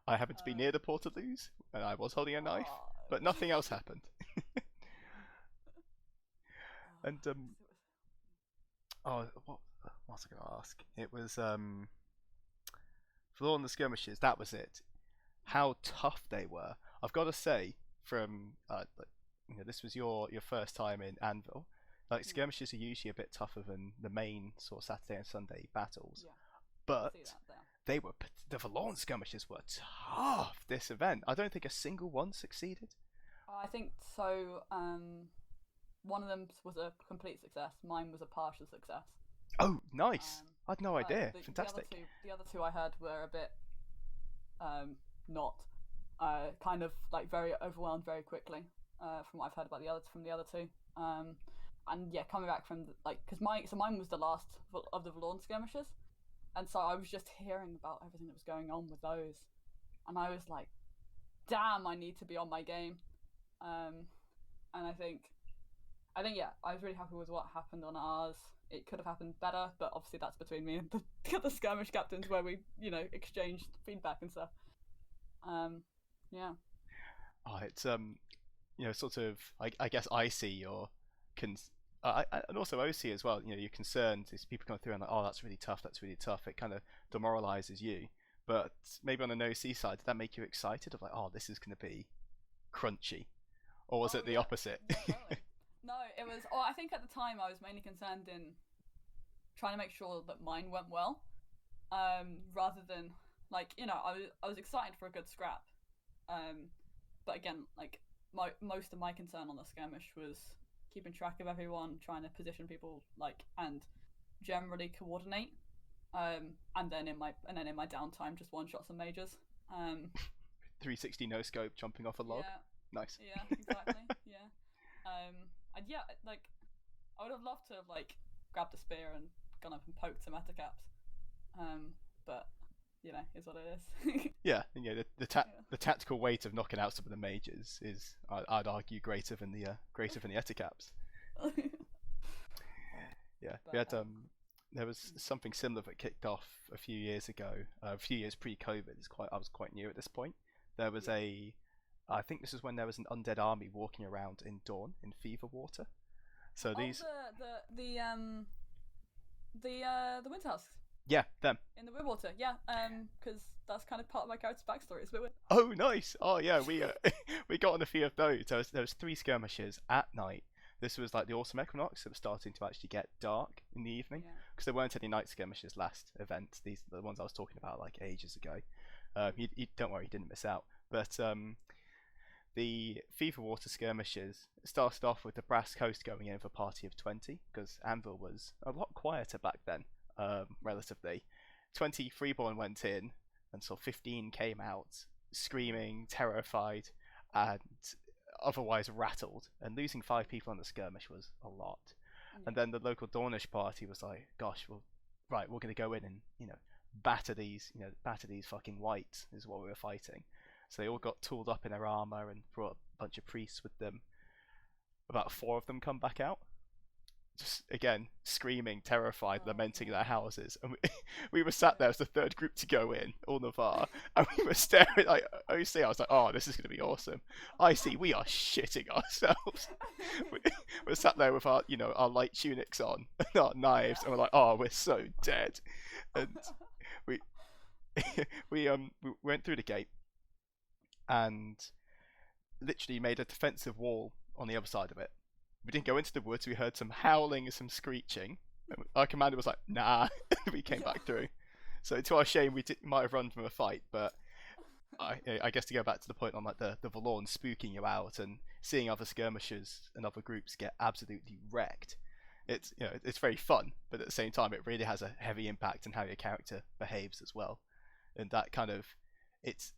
I happened to be near the Portaloos, and I was holding a knife, Oh, but nothing else happened. And what was I going to ask? It was for all the skirmishes. That was it. How tough they were. I've got to say, from this was your first time in Anvil. Like skirmishes are usually a bit tougher than the main sort of Saturday and Sunday battles, yeah, but see that there. the Vallorn skirmishes were tough. This event, I don't think a single one succeeded. I think so. One of them was a complete success. Mine was a partial success. Oh, nice! I had no idea. Fantastic. The other two I heard were a bit not kind of like very overwhelmed very quickly. From what I've heard about the other two. And yeah, coming back from because mine was the last of the Vallorn skirmishes, and so I was just hearing about everything that was going on with those, and I was like, damn, I need to be on my game. And I think yeah, I was really happy with what happened on ours. It could have happened better, but obviously that's between me and the other skirmish captains where we exchanged feedback and stuff. Yeah. Oh, it's sort of. I guess I see your and also OC as well. You're concerned is people come through and like, oh, that's really tough. That's really tough. It kind of demoralizes you. But maybe on an OC side, did that make you excited of like, oh, this is going to be crunchy, or was it the opposite? Yeah, totally. No, it was. Oh, I think at the time I was mainly concerned in trying to make sure that mine went well, rather than I was excited for a good scrap, but again, like most of my concern on the skirmish was keeping track of everyone, trying to position people and generally coordinate, and then in my downtime just one shot some majors. 360 no scope jumping off a log. Yeah, nice. Yeah, exactly. Yeah. And yeah, I would have loved to have grabbed a spear and gone up and poked some Etacaps. But is what it is. Yeah, the tactical weight of knocking out some of the mages is, I'd argue, greater than the Etacaps. Yeah, we had there was something similar that kicked off a few years ago, a few years pre-COVID. I was quite new at this point. There was I think this is when there was an undead army walking around in Dawn in Fever Water. So these the Wind Husks. Yeah, them. In the Woodwater, yeah, because that's kind of part of my character's backstory. It's a bit weird. Oh, nice. Oh, yeah, we we got on a few of those. There was 3 skirmishes at night. This was like the autumn equinox. It was starting to actually get dark in the evening because there weren't any night skirmishes last event. These are the ones I was talking about ages ago. You don't worry, you didn't miss out. But the Fever Water skirmishes started off with the Brass Coast going in with a party of 20 because Anvil was a lot quieter back then. Relatively 20 freeborn went in and so 15 came out screaming, terrified and otherwise rattled, and losing 5 people on the skirmish was a lot. And then the local Dornish party was like, gosh, well, right, we're going to go in and batter these fucking whites is what we were fighting. So they all got tooled up in their armor and brought a bunch of priests with them. About 4 of them come back out, just again screaming, terrified, lamenting their houses, and we were sat there as the third group to go in, all Navarre, and we were staring like OC. I was like, oh, this is going to be awesome. IC, we are shitting ourselves. We're sat there with our our light tunics on and our knives, and we're like, oh, we're so dead. And we went through the gate and literally made a defensive wall on the other side of it. We didn't go into the woods. We heard some howling and some screeching. Our commander was like, nah. We came back through. So to our shame, we might have run from a fight, but I guess to go back to the point on like the Vallorn spooking you out and seeing other skirmishers and other groups get absolutely wrecked. It's it's very fun, but at the same time it really has a heavy impact on how your character behaves as well. And that kind of it's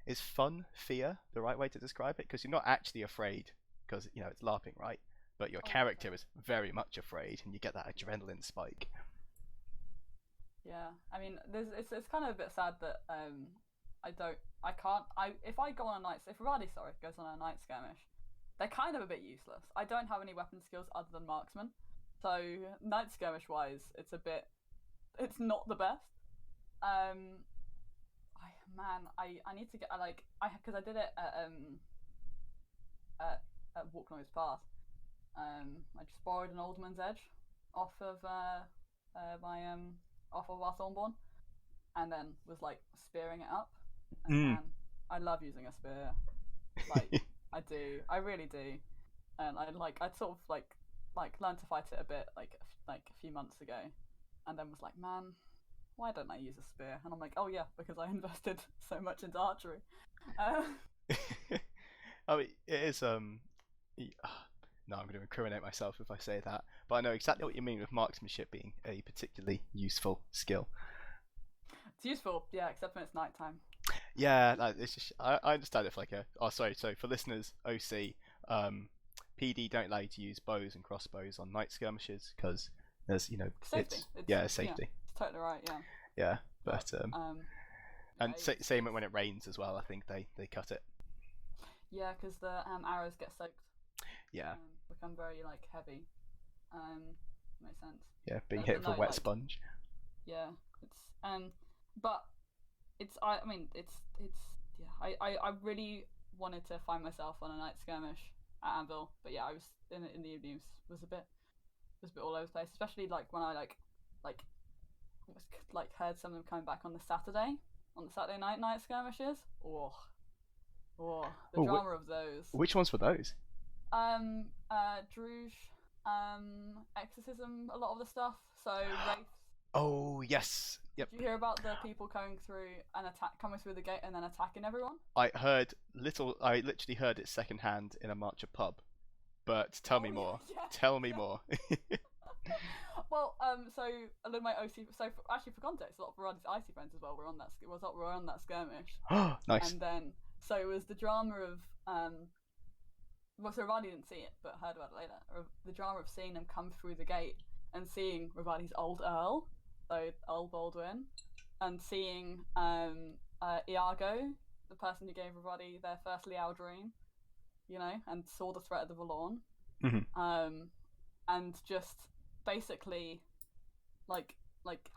is fun fear the right way to describe it, because you're not actually afraid because it's LARPing, right? But your Oh, character okay. is very much afraid, and you get that adrenaline spike. Yeah, I mean, it's kind of a bit sad that I can't if I go on a night if Ravadi goes on a night skirmish, they're kind of a bit useless. I don't have any weapon skills other than marksman, so night skirmish wise, it's not the best. Um, I need to get because I did it at Walk Noise Path. I just borrowed an Alderman's Edge off of my off of our Thornborn, and then was like spearing it up. And Mm. man, I love using a spear. Like I do, I really do. And I sort of like learned to fight it a bit like a few months ago, and then was like, man, why don't I use a spear? And I'm like, oh yeah, because I invested so much into archery. Uh, I mean, it is no, I'm going to incriminate myself if I say that, but I know exactly what you mean with marksmanship being a particularly useful skill. it's useful, yeah, except when it's nighttime. Yeah, like, it's just I understand it for like a oh sorry, so for listeners, OC, PD don't allow you to use bows and crossbows on night skirmishes because there's Safety. it's It's yeah yeah, safety, it's totally right. Yeah, yeah, but but yeah, and same when it rains as well. I think they cut it. yeah, because the arrows get soaked, Yeah, become very like heavy. Um, Makes sense. yeah, being But hit with no, a wet like sponge. yeah, it's but I mean it's yeah. I really wanted to find myself on a night skirmish at Anvil, but yeah, I was in the evenings was a bit all over the place, especially like when I like was like heard some of them coming back on the Saturday night skirmishes. Oh, the Oh, drama of those. which ones were those? Druge, exorcism, a lot of the stuff. So wraiths. Oh yes, yep. Did you hear about the people coming through the gate and then attacking everyone? I literally heard it secondhand in a Marcher pub. But tell Oh me more. yeah, Tell me yeah. more. Well, so a lot of my OC. Actually, for context, a lot of Varadi's icy friends as well were on that skirmish, Nice. and then so it was the drama of well, so Ravadi didn't see it, but heard about it later. The drama of seeing them come through the gate and seeing Ravadi's old Earl, so Earl Baldwin, and seeing Iago, the person who gave Ravadi their first Liao dream, and saw the threat of the Vallorn, Hmm. and just basically like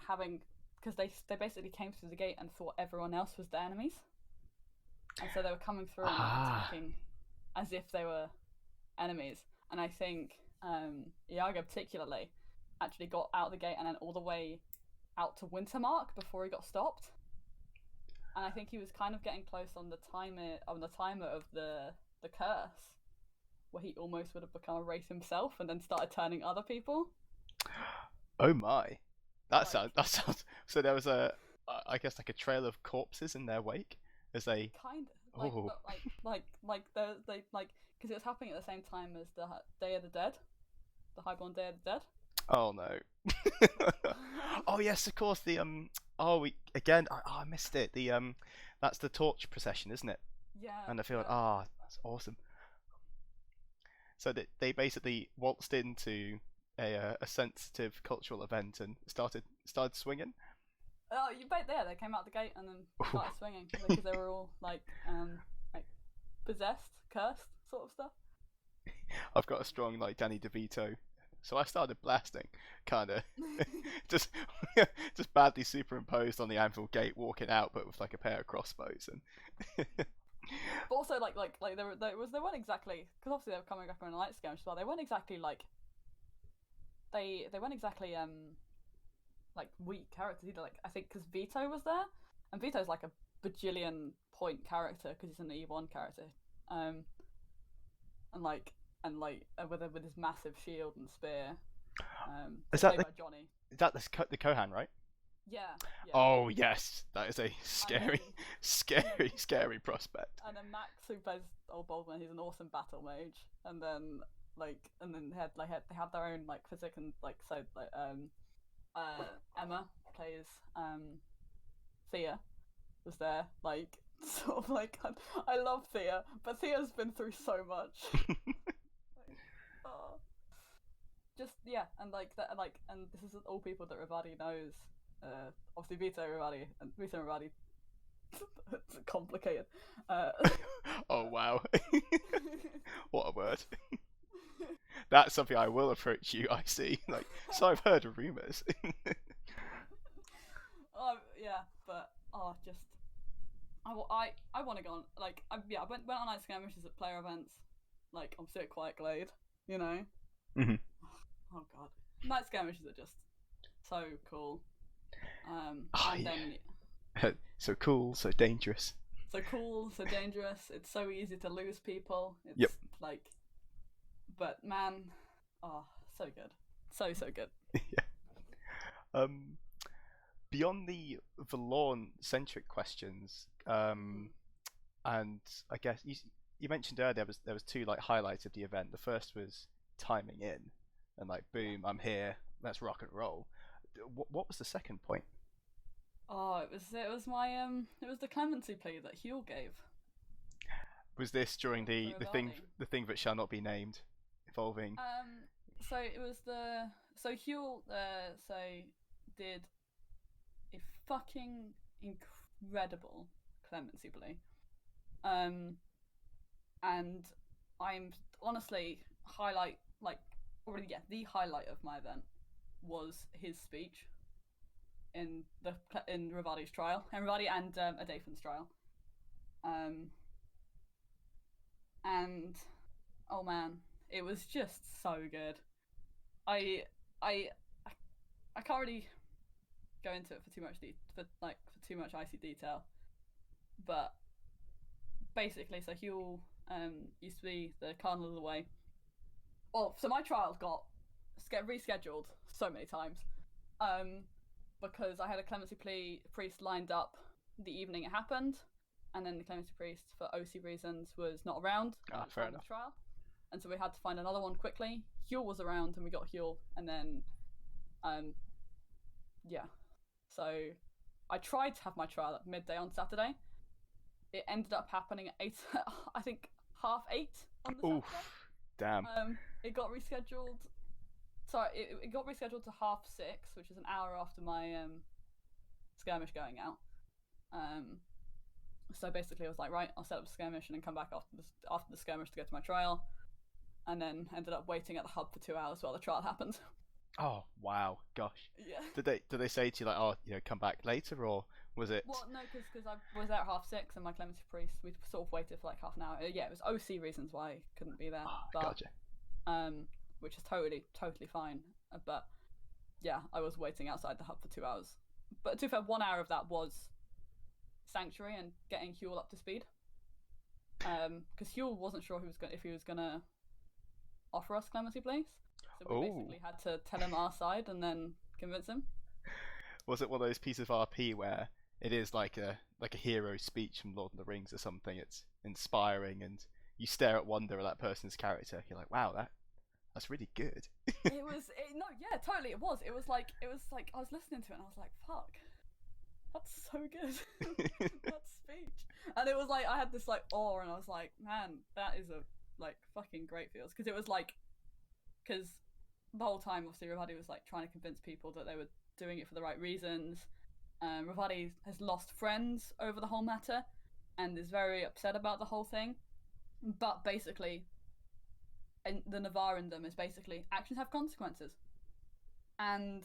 having because they basically came through the gate and thought everyone else was the enemies, and so they were coming through and like Ah. attacking as if they were enemies. And I think Iago particularly actually got out the gate and then all the way out to Wintermark before he got stopped. And I think he was kind of getting close on the timer of the curse, where he almost would have become a wraith himself and then started turning other people. Oh my. That Like sounds. That sounds. So there was I guess like a trail of corpses in their wake as they. kind of Oh. but they like because it was happening at the same time as the Day of the Dead, the Highborn Day of the Dead. Oh no. Oh yes, of course. The Oh, we again. I missed it. The that's the torch procession, isn't it? Yeah, And I feel yeah. that's awesome. So they basically waltzed into a sensitive cultural event and started swinging. Oh, you bet there. They came out the gate and then started swinging because they were all like possessed, cursed, sort of stuff. I've got a strong like Danny DeVito, so I started blasting, kind of just just badly superimposed on the anvil gate, walking out, but with like a pair of crossbows and. But also they weren't exactly because obviously they were coming up on a night skirmish as well. They weren't exactly they weren't exactly like weak characters either. Like I think because Vito was there, and Vito's like a bajillion point character because he's an E1 character, um, with his massive shield and spear, Is so that played by Johnny. the Kohan, right? Yeah, yeah. Oh yes, that is a And scary, then scary, scary prospect. and then Max, who plays old Baldwin, he's an awesome battle mage. And then they have their own like physic and like so like Emma plays Thea was there like sort of like I love Thea, but Thea's been through so much. Like, oh. Just yeah, and like that like and this is all people that Ravadi knows. Obviously Vito Ravadi it's complicated. Uh, Oh wow, what a word! That's something I will approach you. I see. Like, so I've heard of rumors. yeah, but just I want to go on like I went on night skirmishes at player events, like obviously at Quiet Glade, you know. Mhm. Oh god, night skirmishes are just so cool. Oh, And yeah. then So cool, so dangerous. so cool, so dangerous. It's so easy to lose people. Yep. It's like, but man, so good, so good. Yeah. Um, Beyond the Vallorn centric questions, and I guess you mentioned earlier there was two like highlights of the event. The first was timing in, and like Yeah. boom, I'm here. Let's rock and roll. What was the second point? Oh, it was the clemency plea that Huel gave Was this during for Ravadi. the thing that shall not be named, involving? So it was the so Huel did a fucking incredible clemency plea. Um, and I'm honestly highlight like already the highlight of my event was his speech in Ravadi's trial, and Ravadi and Adathan's trial. Um, and oh man, it was just so good. I I I can't really go into it for too much for too much icy detail, but basically, so Huel used to be the Cardinal of the Way. Well, so my trial got rescheduled so many times, um, because I had a clemency plea priest lined up the evening it happened, and then the clemency priest for OC reasons was not around at the Fair time of enough. the trial, and so we had to find another one quickly. Huel was around, and we got Huel, and then um, yeah. So I tried to have my trial at midday on Saturday. It ended up happening at 8, I think 7:30 on the Saturday. Oof, damn. It got rescheduled. Sorry, it got rescheduled to 6:30, which is an hour after my skirmish going out. So basically, I was like, right, I'll set up a skirmish and then come back after the skirmish to go to my trial, and then ended up waiting at the hub for 2 hours while the trial happened. Oh wow, gosh. Yeah. Did they say to you like, oh, come back later, or was it? Well, no, because I was there at 6:30, and my clemency priest we sort of waited for like half an hour. Yeah, it was OC reasons why I couldn't be there, Oh, but gotcha. which is totally fine. But yeah, I was waiting outside the hub for 2 hours. But to be fair, 1 hour of that was sanctuary and getting Huel up to speed. Because Huel wasn't sure if he was gonna offer us clemency pleas, so we basically had to tell him our side and then convince him. Was it one of those pieces of RP where it is like a hero speech from Lord of the Rings or something? It's inspiring, and you stare at wonder at that person's character. You're like, wow, that's really good. No, yeah, totally. It was like I was listening to it and I was like, fuck, that's so good. That speech. And it was like I had this like awe, and I was like, man, that is a like fucking great feels, because it was like because the whole time obviously Ravadi was like trying to convince people that they were doing it for the right reasons. Ravadi has lost friends over the whole matter and is very upset about the whole thing. But basically, and the Navarre in them is basically actions have consequences, and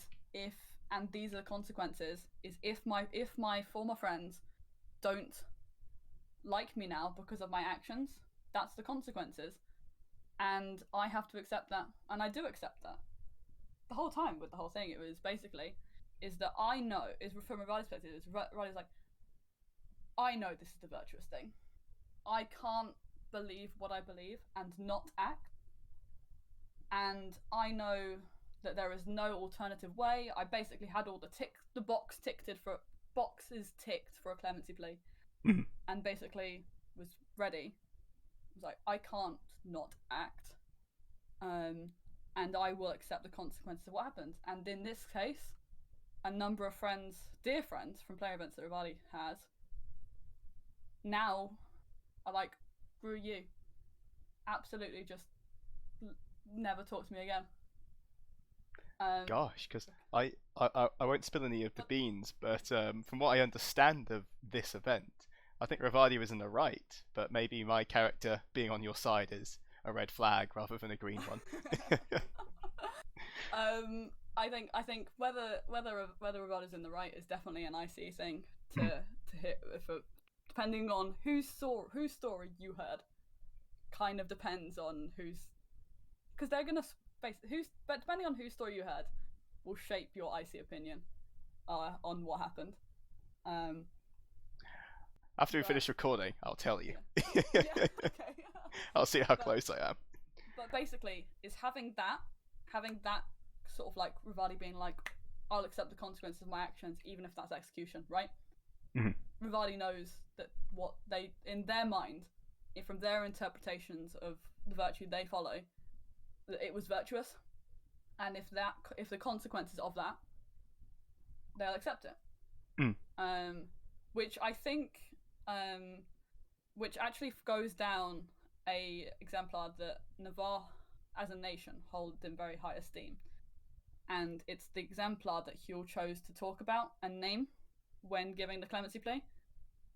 these are the consequences is if my former friends don't like me now because of my actions, that's the consequences, and I have to accept that, and I do accept that. The whole time with the whole thing, it was basically is that I know is from Ravadi's perspective. Is Ravadi's like, I know this is the virtuous thing. I can't believe what I believe and not act, and I know that there is no alternative way. I basically had all the boxes ticked for a clemency plea, and basically was ready. I was like, I can't not act, and I will accept the consequences of what happens. And in this case, a number of friends, dear friends from player events that Ravadi has, now are like, screw you, absolutely, just never talk to me again. Gosh, because I won't spill any of the beans, but from what I understand of this event, I think Ravadi was in the right, but maybe my character being on your side is a red flag rather than a green one. I think whether Ravadi's in the right is definitely an IC thing to hit. Depending on whose story you heard, kind of depends on because they're gonna but depending on whose story you heard, will shape your IC opinion on what happened. After we finish recording, I'll tell you. Yeah. Yeah, okay. I'll see how close I am. But basically, is having that sort of like Ravadi being like, I'll accept the consequences of my actions, even if that's execution, right? Mm-hmm. Ravadi knows that what they, in their mind, from their interpretations of the virtue they follow, that it was virtuous, and if the consequences of that, they'll accept it. Which I think, which actually goes down a exemplar that Navarre as a nation hold in very high esteem, and it's the exemplar that Huel chose to talk about and name when giving the clemency plea.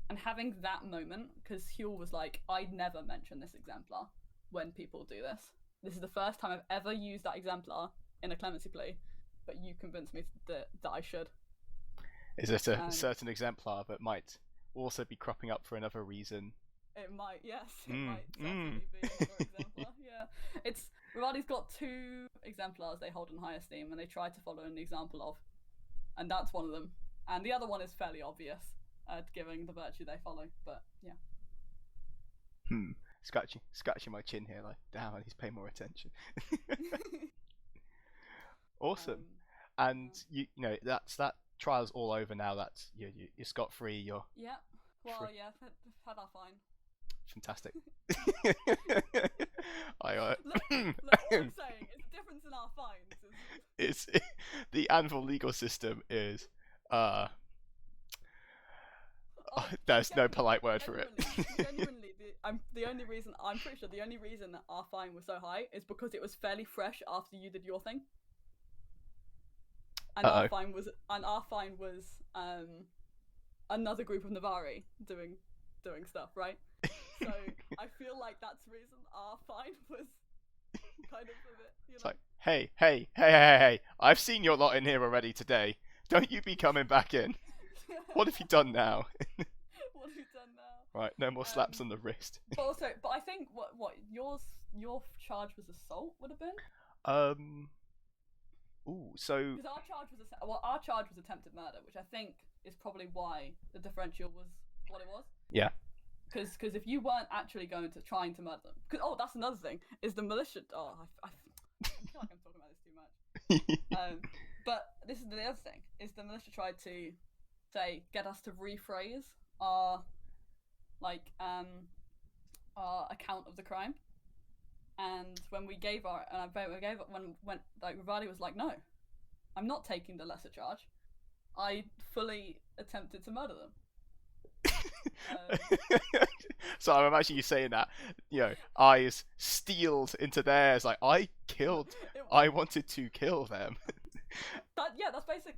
And having that moment, because Huel was like, I'd never mention this exemplar when people do this. This is the first time I've ever used that exemplar in a clemency plea, but you convinced me that I should. Is it a certain exemplar that might also be cropping up for another reason? It might, yes. It might certainly be another exemplar, yeah. Ravadi's got 2 exemplars they hold in high esteem and they try to follow an example of. And that's one of them. And the other one is fairly obvious, given the virtue they follow, but yeah. Scratching my chin here, like, damn, I need to pay more attention. Awesome. And you know that trial's all over now. That's you're scot-free. You're Well, free. yeah, had our fine. Fantastic. Look, all I'm saying is the difference in our fines is the Anvil legal system is there's no polite word for it. Genuinely, I'm pretty sure the only reason that our fine was so high is because it was fairly fresh after you did your thing. And our fine was another group of Navari doing stuff, right? So I feel like that's the reason our fine was kind of a bit, you know. It's like, hey, I've seen your lot in here already today. Don't you be coming back in. What have you done now? What have you done now? Right, no more slaps on the wrist. But I think what your charge was assault would have been. So because our charge was attempted murder, which I think is probably why the differential was what it was. Yeah. Because if you weren't actually trying to murder them, that's another thing is the militia. I feel like I'm talking about this too much. But this is the other thing is the militia tried to get us to rephrase our account of the crime, and when we gave when Ravadi was like, no, I'm not taking the lesser charge. I fully attempted to murder them. So I'm imagining you saying that, eyes steeled into theirs, like I wanted to kill them. That's basic.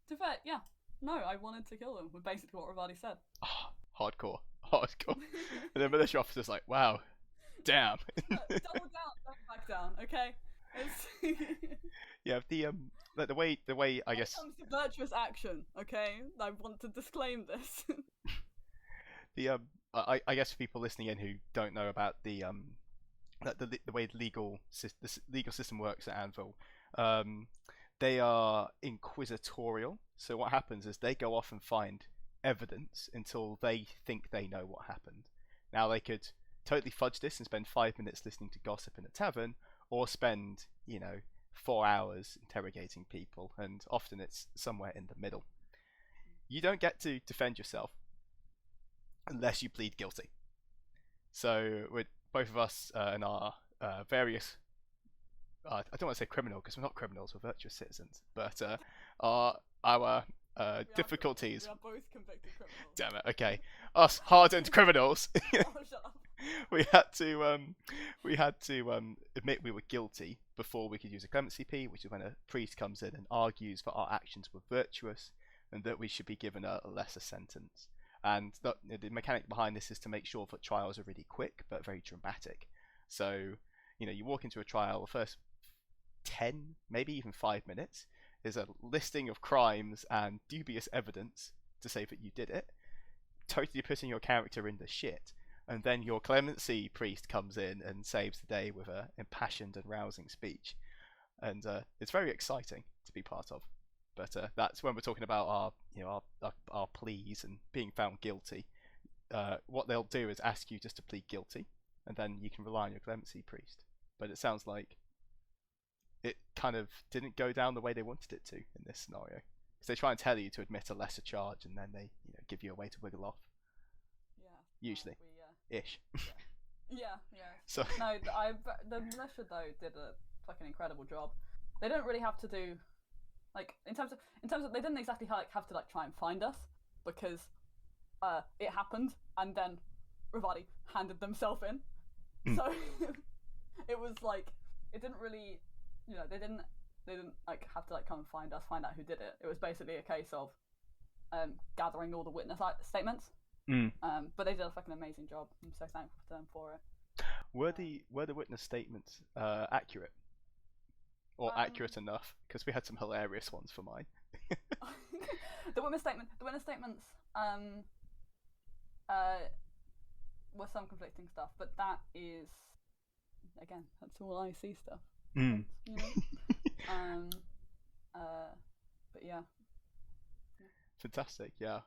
To be fair, yeah. No, I wanted to kill them. Was basically what Ravadi said. Hardcore. And the militia officer's like, wow, damn. Double down, don't back down, okay? Yeah, the way I guess. When it comes to virtuous action, okay? I want to disclaim this. I guess for people listening in who don't know about the way the legal system works at Anvil, they are inquisitorial. So what happens is they go off and find evidence until they think they know what happened. Now they could totally fudge this and spend 5 minutes listening to gossip in a tavern, or spend 4 hours interrogating people, and often it's somewhere in the middle. You don't get to defend yourself unless you plead guilty. So with both of us and our various, I don't want to say criminal because we're not criminals, we're virtuous citizens, but our difficulties. We are both convicted criminals. Damn it. Okay, us hardened criminals. Oh, shut up. we had to admit we were guilty before we could use a clemency plea, which is when a priest comes in and argues that our actions were virtuous and that we should be given a lesser sentence. And the mechanic behind this is to make sure that trials are really quick but very dramatic. So, you walk into a trial, the first 10, maybe even 5 minutes is a listing of crimes and dubious evidence to say that you did it, totally putting your character in the shit. And then your clemency priest comes in and saves the day with an impassioned and rousing speech. And it's very exciting to be part of. But that's when we're talking about our pleas and being found guilty. What they'll do is ask you just to plead guilty, and then you can rely on your clemency priest. But it sounds like it kind of didn't go down the way they wanted it to in this scenario. Because they try and tell you to admit a lesser charge, and then they give you a way to wiggle off. Yeah. Usually. Ish. Yeah. So no, the militia though did a fucking incredible job. They didn't really have to do, like, in terms of they didn't exactly have to try and find us, because it happened and then Ravadi handed themselves in. So it was like, it didn't really, they didn't have to come and find us, find out who did it. It was basically a case of gathering all the witness statements. But they did a fucking amazing job. I'm so thankful to them for it. Were the witness statements accurate? Or accurate enough? Because we had some hilarious ones for mine. The witness statements were some conflicting stuff, but that is, again, that's all I see stuff. But yeah. Fantastic, yeah.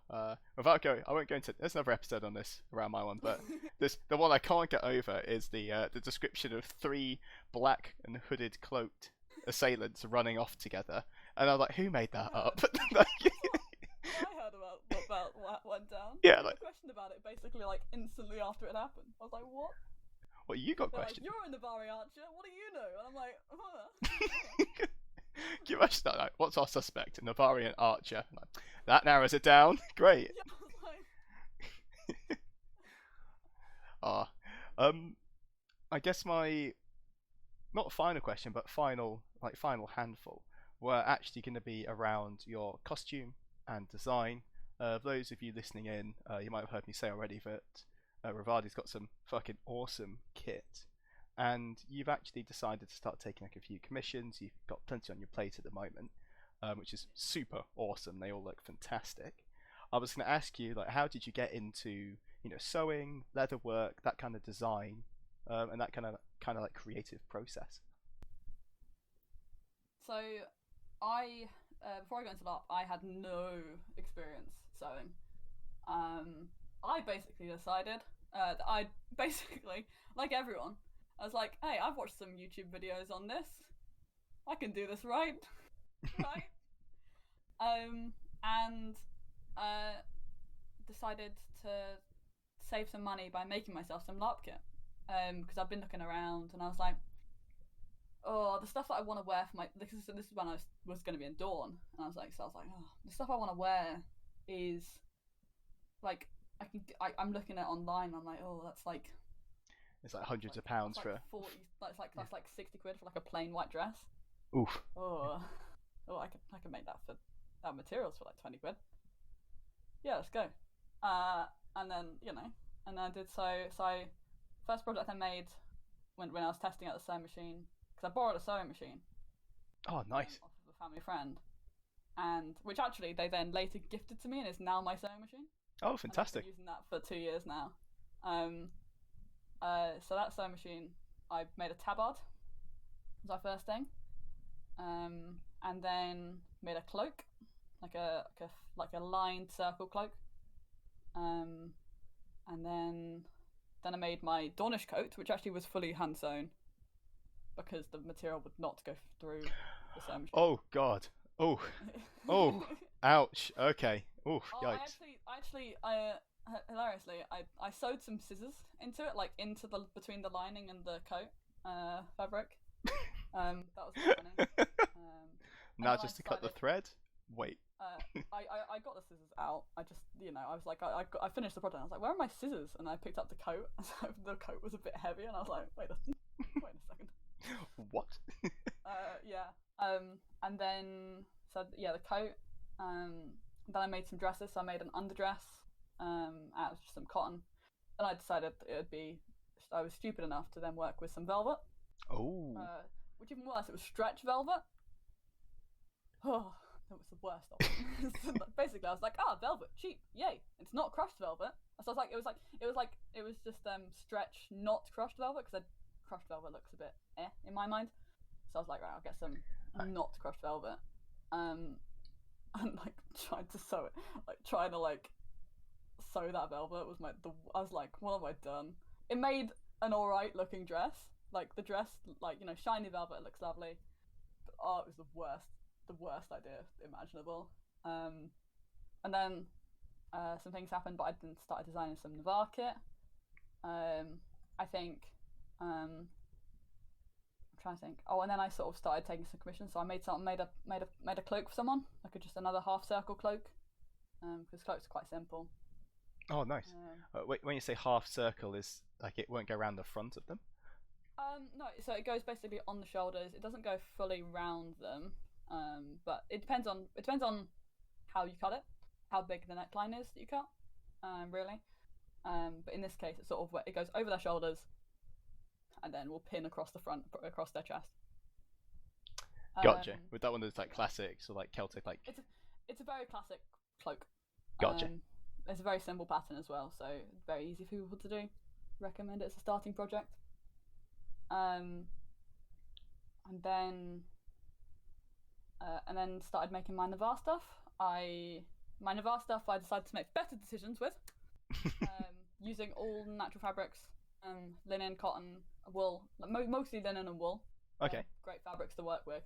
Without going, I won't go into. There's another episode on this around my one, but the one I can't get over is the description of 3 black and hooded cloaked assailants running off together, and I was like, who made that up? I heard about what went down. Yeah, I questioned about it basically instantly after it happened. I was like, what? Well, you got questioned. You're in the Vari Archer. What do you know? And I'm like, Can you imagine that? Like, what's our suspect? A Navarian archer. Like, that narrows it down. Great. Yeah, I was like... I guess my not final question, but final handful were actually going to be around your costume and design. Those of you listening in, you might have heard me say already that Ravadi's got some fucking awesome kit. And you've actually decided to start taking a few commissions. You've got plenty on your plate at the moment, which is super awesome. They all look fantastic. I was going to ask you, how did you get into, sewing, leather work, that kind of design, and that kind of creative process? So, I before I got into LARP, I had no experience sewing. I basically decided that I basically, like everyone, I was like, hey, I've watched some YouTube videos on this. I can do this, right? Right? And decided to save some money by making myself some LARP kit. Because I've been looking around and I was like, oh, the stuff that I want to wear for my... This is when I was going to be in Dawn. And I was like, oh, the stuff I want to wear is... I'm looking at online and I'm like, oh, that's like... It's like hundreds of pounds for 40. That's like 60 quid for a plain white dress. Oof. Oh, I can make that for that materials for 20 quid. Yeah, let's go. And then and I did so. First project I made when I was testing out the sewing machine, because I borrowed a sewing machine. Oh, nice. Off of a family friend, and which actually they then later gifted to me, and is now my sewing machine. Oh, fantastic. I've been using that for 2 years now. So that sewing machine, I made a tabard. Was our first thing, and then made a cloak, like a lined circle cloak, and then I made my Dornish coat, which actually was fully hand sewn, because the material would not go through the sewing machine. Oh God. Oh. Oh. Ouch. Okay. Oh, Oh, yikes. hilariously, I sewed some scissors into it, like into the between the lining and the coat fabric. That was quite funny. And Now then I just to cut the decided, thread. Wait. I got the scissors out. I just, I was like, I finished the project. I was like, where are my scissors? And I picked up the coat. So the coat was a bit heavy, and I was like, wait a second. What? Yeah. And then the coat. Then I made some dresses. So I made an underdress out of some cotton. And I decided I was stupid enough to then work with some velvet. Oh. Which even worse, it was stretch velvet. Oh, that was the worst of them. Basically, I was like, velvet, cheap, yay! It's not crushed velvet. So I was like, it was just stretch, not crushed velvet, because crushed velvet looks a bit in my mind. So I was like, right, I'll get some not crushed velvet, and like trying to sew it, trying to sew that velvet was I was like, what have I done? It made an alright looking dress. Like the dress, shiny velvet, it looks lovely. But it was the worst idea imaginable. And then some things happened, but I then started designing some Navarre kit. I think I'm trying to think. Oh, and then I sort of started taking some commissions. So I made a cloak for someone, just another half circle cloak, because cloaks are quite simple. Oh, nice. When you say half circle, is like it won't go around the front of them? No. So it goes basically on the shoulders. It doesn't go fully round them. But it depends on how you cut it, how big the neckline is that you cut, really. But in this case, it's sort of it goes over their shoulders, and then we'll pin across the front, across their chest. Gotcha. With that one, there's classics or Celtic It's a very classic cloak. Gotcha. It's a very simple pattern as well, so very easy for people to do. Recommend it as a starting project. And then started making my Navarre stuff. I decided to make better decisions with, using all natural fabrics, linen, cotton, wool, mostly linen and wool. Okay. Great fabrics to work with.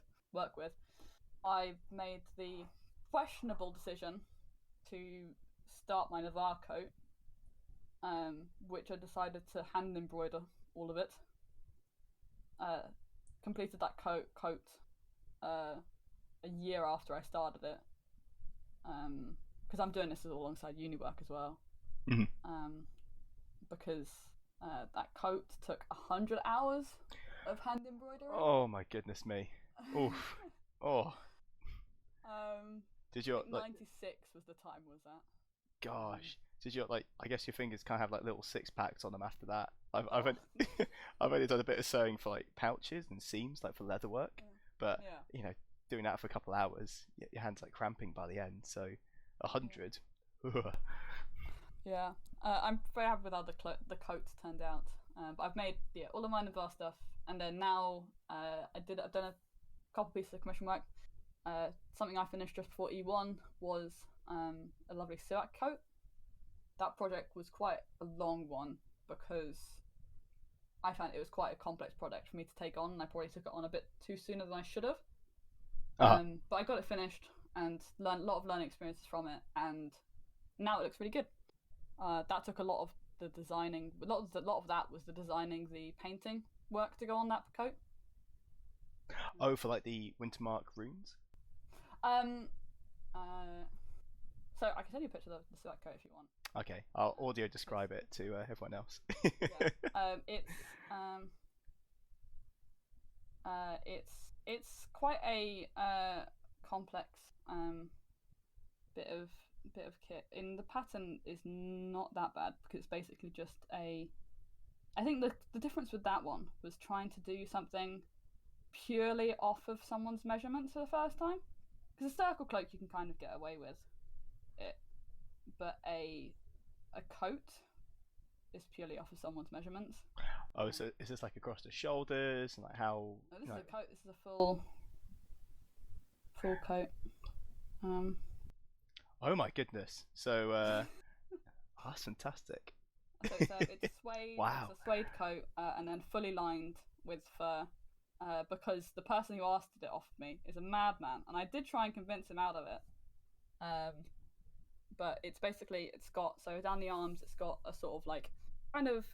I made the questionable decision to start my Navarre coat, which I decided to hand embroider all of it. Completed that coat a year after I started it, because I'm doing this alongside uni work as well. Mm-hmm. Because that coat took 100 hours of hand embroidery. Oh my goodness me! Oof. Oh. Did you 96 was the time? Was that? Gosh. Did you I guess your fingers kind of have little 6-packs on them after that. I've only done a bit of sewing for pouches and seams for leather work, but doing that for a couple of hours, your hands cramping by the end. So 100. Yeah, I'm very happy with how the coats turned out. But I've made all of my Navarre stuff, and then now I've done a couple pieces of commission work. Something I finished just before E1 was a lovely silk coat. That project was quite a long one because I found it was quite a complex project for me to take on, and I probably took it on a bit too sooner than I should have. But I got it finished and learned a lot of learning experiences from it, and now it looks really good. That took a lot of the designing. A lot of that was the designing, the painting work to go on that coat. Oh, for the Wintermark runes. So I can send you a picture of the silk coat if you want. Okay, I'll audio describe it to everyone else. It's quite a complex bit of kit. In the pattern is not that bad because it's basically just I think the difference with that one was trying to do something purely off of someone's measurements for the first time. Because a circle cloak you can kind of get away with it, but a coat is purely off of someone's measurements. Oh, so is this across the shoulders and how? No, this is a coat. This is a full coat. Oh my goodness! So that's fantastic. So it's suede. Wow. It's a suede coat, and then fully lined with fur, because the person who asked it off me is a madman, and I did try and convince him out of it. But it's basically, it's got, so down the arms it's got a sort of like kind of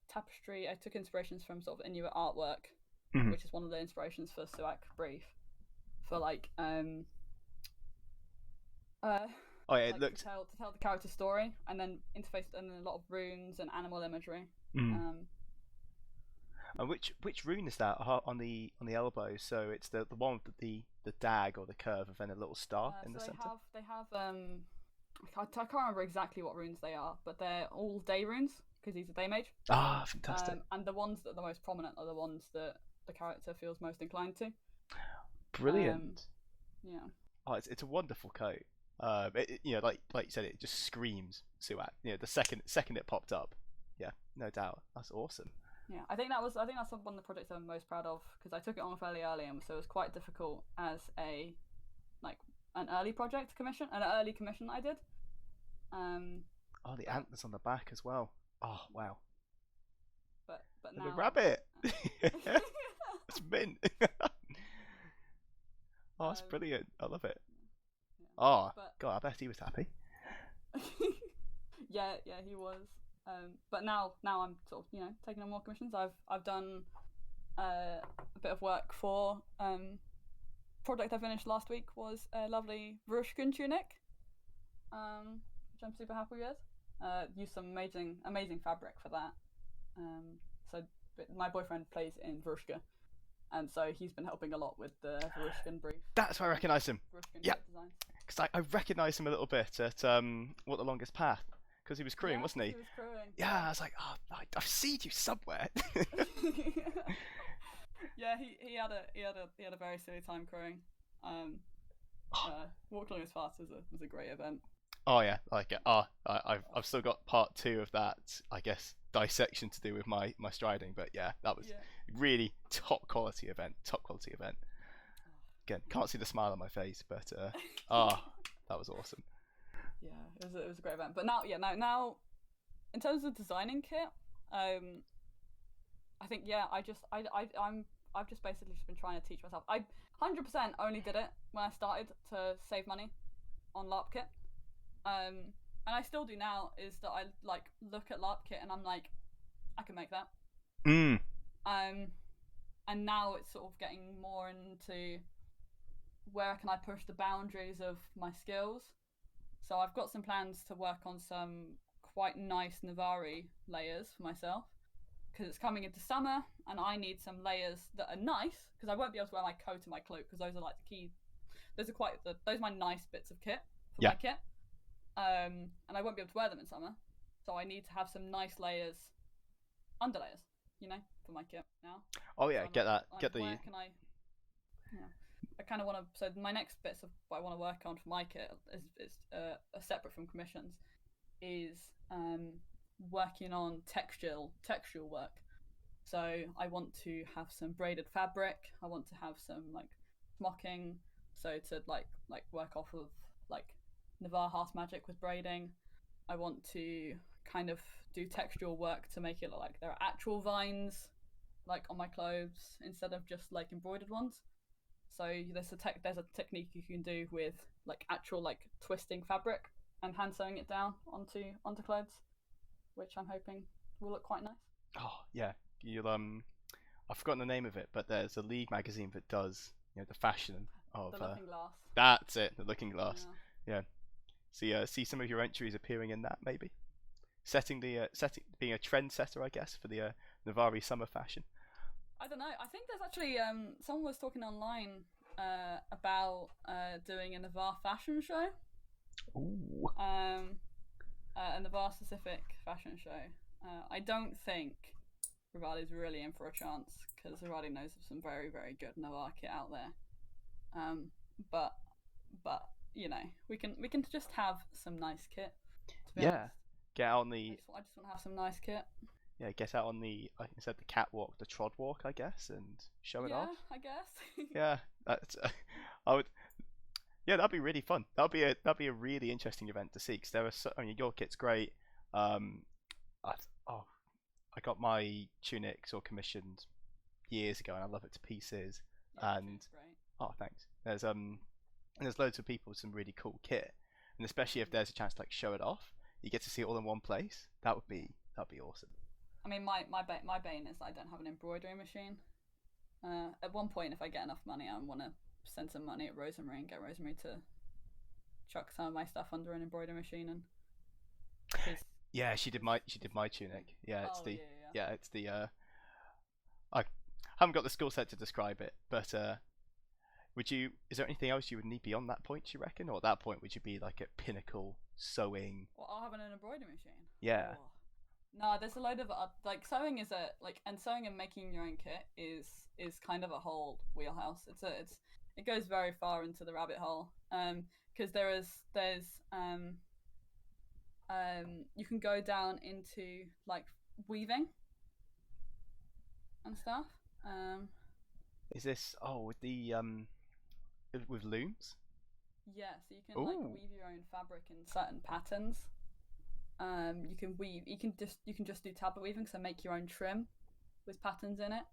tapestry. I took inspirations from sort of Inuit artwork, which is one of the inspirations for Suak Brief, for like it looked to tell the character story, and then interface, and then a lot of runes and animal imagery. And which rune is that on the elbow? So it's the one with the dag or the curve, and then a little star in the center. They have I can't remember exactly what runes they are, but they're all day runes because he's a day mage. Ah, fantastic! And the ones that are the most prominent are the ones that the character feels most inclined to. Brilliant. Yeah. Oh, it's a wonderful coat. Like you said, it just screams Suak. The second it popped up, yeah, no doubt, that's awesome. Yeah, I think that's one of the projects I'm most proud of, because I took it on fairly early, and so it was quite difficult as an early project commission, an early commission I did. The antlers on the back as well. Oh wow. But now the rabbit. It's mint. Oh, it's brilliant. I love it. Yeah. Oh, God, I bet he was happy. yeah, he was. But now I'm sort of taking on more commissions. I've done a bit of work for project I finished last week was a lovely Rushkin tunic, which I'm super happy with. Used some amazing fabric for that. So my boyfriend plays in Vrushka, and so he's been helping a lot with the Vrushkin brief. That's where I recognise him. Yeah, because I recognised him a little bit at What the Longest Path. Because he was crewing, wasn't he? He was crewing. Yeah, I was like, I've seen you somewhere. Yeah, he had a very silly time crewing. Walk Along As Fast was a great event. Oh yeah, like it. I've still got part 2 of that, I guess, dissection to do with my striding. But yeah, that was really top quality event. Again, can't see the smile on my face, but that was awesome. Yeah, it was a great event. But now, in terms of designing kit, I think I've just basically been trying to teach myself. I 100% only did it when I started to save money on LARP kit, and I still do now. Is that I like look at LARP kit and I'm like, I can make that. And now it's sort of getting more into where can I push the boundaries of my skills. So I've got some plans to work on some quite nice Navari layers for myself, because it's coming into summer and I need some layers that are nice, because I won't be able to wear my coat and my cloak, because those are like the key. Those are my nice bits of kit for my kit, and I won't be able to wear them in summer. So I need to have some nice layers, underlayers, for my kit now. Oh yeah, so where can I? Yeah. I kind of want to. So my next bits of what I want to work on for my kit is separate from commissions, is working on textual work. So I want to have some braided fabric. I want to have some like smocking. So to like work off of like Navarre Hearth magic with braiding. I want to kind of do textual work to make it look like there are actual vines like on my clothes instead of just like embroidered ones. So there's a technique you can do with like actual like twisting fabric and hand sewing it down onto clothes, which I'm hoping will look quite nice. Oh yeah, you'll I've forgotten the name of it, but there's a League magazine that does the fashion of the Looking Glass. That's it, the Looking Glass. Yeah. See some of your entries appearing in that maybe. Being a trendsetter, I guess, for the Navari summer fashion. I don't know. I think there's actually someone was talking online about doing a Navarre fashion show. Ooh. A Navarre specific fashion show. I don't think Ravadi's really in for a chance, because Ravadi knows of some very, very good Navarre kit out there. But we can just have some nice kit. To be honest. Get out on the. I just want to have some nice kit. Yeah, get out on the, like I said, the catwalk, the trod walk, I guess, and show it off. Yeah, I guess. Yeah, that's. I would. Yeah, that'd be really fun. That'd be a really interesting event to see, because there are. Your kit's great. I got my tunics all commissioned years ago, and I love it to pieces. Yeah, And it's great. oh, thanks. There's loads of people with some really cool kit, and especially if there's a chance to like show it off, you get to see it all in one place. That'd be awesome. I mean, my bane is that I don't have an embroidery machine. At one point, if I get enough money, I want to send some money at Rosemary and get Rosemary to chuck some of my stuff under an embroidery machine. And cause... Yeah, she did my tunic. Yeah, it's the yeah. it's the I haven't got the skill set to describe it, but would you? Is there anything else you would need beyond that point? You reckon, or at that point would you be like at pinnacle sewing? Well, I'll have an embroidery machine. Yeah. Oh. No, there's a load of like sewing is a like and sewing and making your own kit is kind of a whole wheelhouse. It goes very far into the rabbit hole. Because there's you can go down into like weaving and stuff. Is this with the with looms? Yeah, so you can like weave your own fabric in certain patterns. You can weave. You can just do tablet weaving, so make your own trim with patterns in it.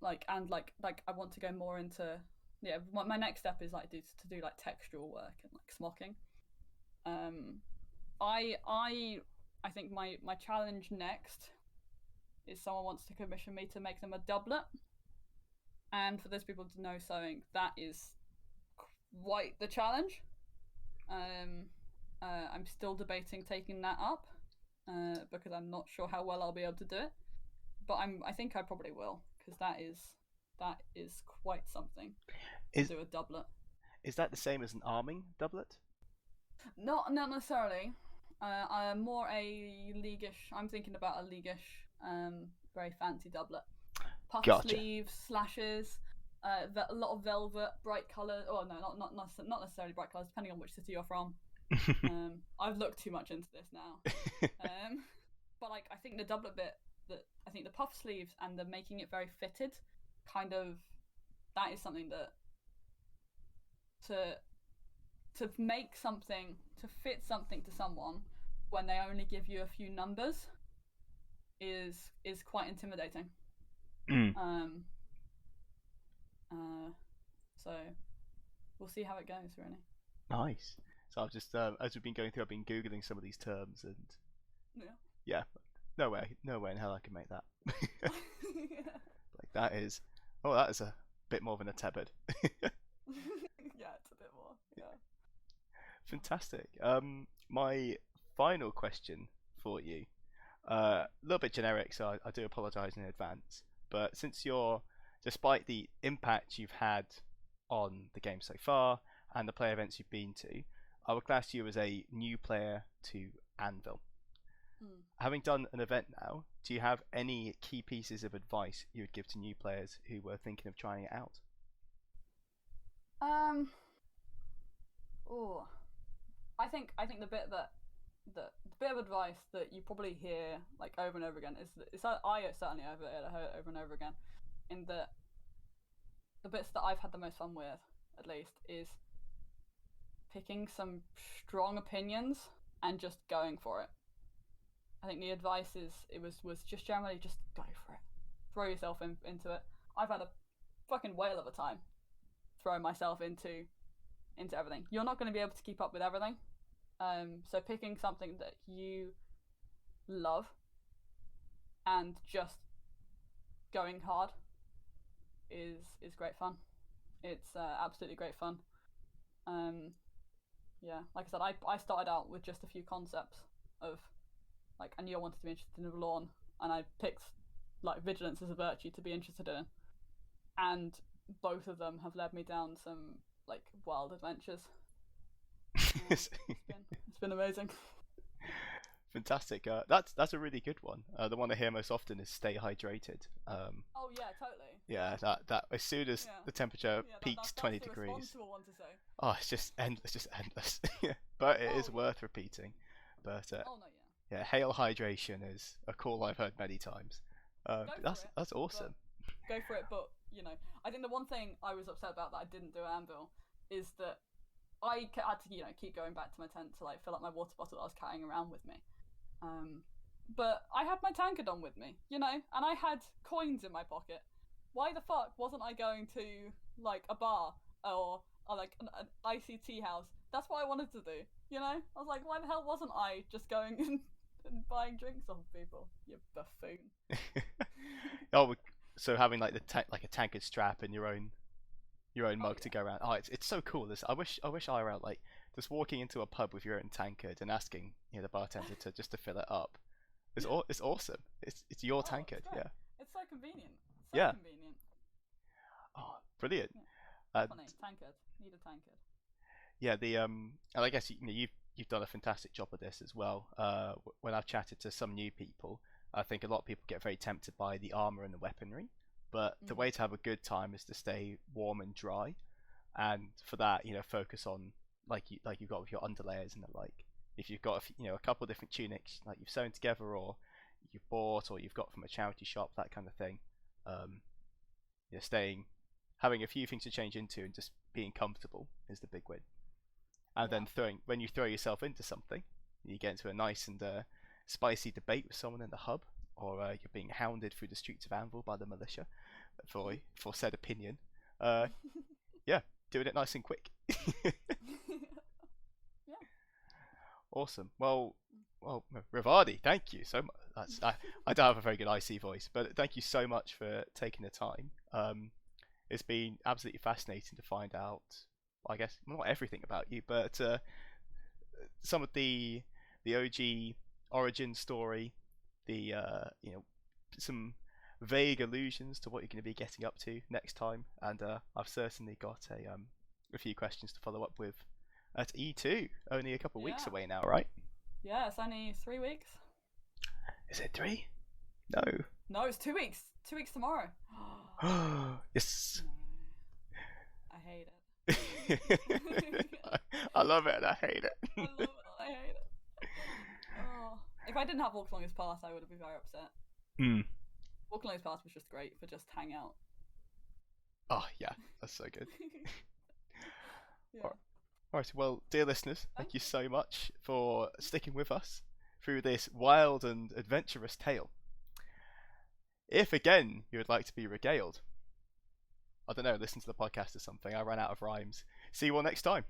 Like I want to go more into my next step is like to do like textual work and like smocking. I think my challenge next is someone wants to commission me to make them a doublet, and for those people to know sewing, that is quite the challenge. I'm still debating taking that up because I'm not sure how well I'll be able to do it, but I think I probably will, because that is quite something to do a doublet. Is that the same as an arming doublet? Not necessarily. I'm more a leaguish. I'm thinking about a leaguish, very fancy doublet. Puff sleeves, slashes, a lot of velvet, bright colours. Oh no, not necessarily bright colours, depending on which city you're from. I've looked too much into this now. But like, I think the doublet bit, I think the puff sleeves and the making it very fitted, kind of, that is something that to make something, to fit something to someone when they only give you a few numbers is quite intimidating. So we'll see how it goes, really. Nice. So I've just as we've been going through, I've been googling some of these terms, and no way in hell I can make that. Like that is a bit more than a tebed. Yeah, it's a bit more. Yeah. Fantastic. My final question for you, a little bit generic, so I do apologise in advance. But since despite the impact you've had on the game so far and the player events you've been to, I would class you as a new player to Anvil. Having done an event now, do you have any key pieces of advice you would give to new players who were thinking of trying it out? I think the bit of advice that you probably hear like over and over again is that I certainly heard over and over again, in that the bits that I've had the most fun with, at least, is picking some strong opinions and just going for it. I think the advice was just generally just go for it, throw yourself into it. I've had a fucking whale of a time throwing myself into everything. You're not going to be able to keep up with everything, so picking something that you love and just going hard is great fun. It's absolutely great fun. Like I said, I started out with just a few concepts of, like, I knew I wanted to be interested in Vallorn, and I picked like vigilance as a virtue to be interested in, and both of them have led me down some like wild adventures. It's been amazing. Fantastic. That's a really good one. The one I hear most often is stay hydrated. Oh yeah, totally. Yeah, that as soon as the temperature peaks 20 that's degrees. The responsible one to say. Oh, it's just endless. But it is worth repeating. But yeah, hail hydration is a call I've heard many times. That's awesome. Go for it, but I think the one thing I was upset about that I didn't do at Anvil is that I had to keep going back to my tent to like fill up my water bottle that I was carrying around with me. But I had my tankard on with me, you know, and I had coins in my pocket. Why the fuck wasn't I going to like a bar or like an ICT house? That's what I wanted to do, you know. I was like, why the hell wasn't I just going and buying drinks off people? You buffoon. Oh, so having like like a tankard strap and your own Oh mug to yeah. go around. Oh, it's so cool. This I wish I were out like just walking into a pub with your own tankard and asking the bartender to just to fill it up. Yeah. It's awesome. It's your Oh, it's tankard. great. Yeah. It's so convenient. So Yeah. convenient. Oh, brilliant. Yeah. And Definitely tankard. Need a tankard. yeah, the and I guess you've done a fantastic job of this as well. When I've chatted to some new people, I think a lot of people get very tempted by the armor and the weaponry, but the way Mm. to have a good time is to stay warm and dry, and for that, focus on like you've got with your underlayers and the like. If you've got a couple of different tunics like you've sewn together or you've bought or you've got from a charity shop, that kind of thing, um, staying having a few things to change into and just being comfortable is the big win. And Yeah. then when you throw yourself into something, you get into a nice and spicy debate with someone in the hub, or you're being hounded through the streets of Anvil by the militia for said opinion. Uh, yeah, doing it nice and quick. Yeah. Awesome. Well, Ravadi, thank you so much. I don't have a very good IC voice, but thank you so much for taking the time. It's been absolutely fascinating to find out. I guess not everything about you, but some of the OG origin story, the some vague allusions to what you're going to be getting up to next time, and I've certainly got a few questions to follow up with at E2, only a couple of weeks Yeah. away now, right? Yeah. It's only 3 weeks. Is it 3? No. No, it's 2 weeks. 2 weeks tomorrow. Yes. No. I hate it. I love it and I hate it. I love it. I hate it. Oh. If I didn't have Walk Along His Path, I would have been very upset. Mm. Walk Along His Path was just great for just hang out. Oh yeah, that's so good. Yeah. All right, well, dear listeners, thank Thank you you. so much for sticking with us through this wild and adventurous tale. If again you would like to be regaled, I don't know, listen to the podcast or something. I ran out of rhymes. See you all next time.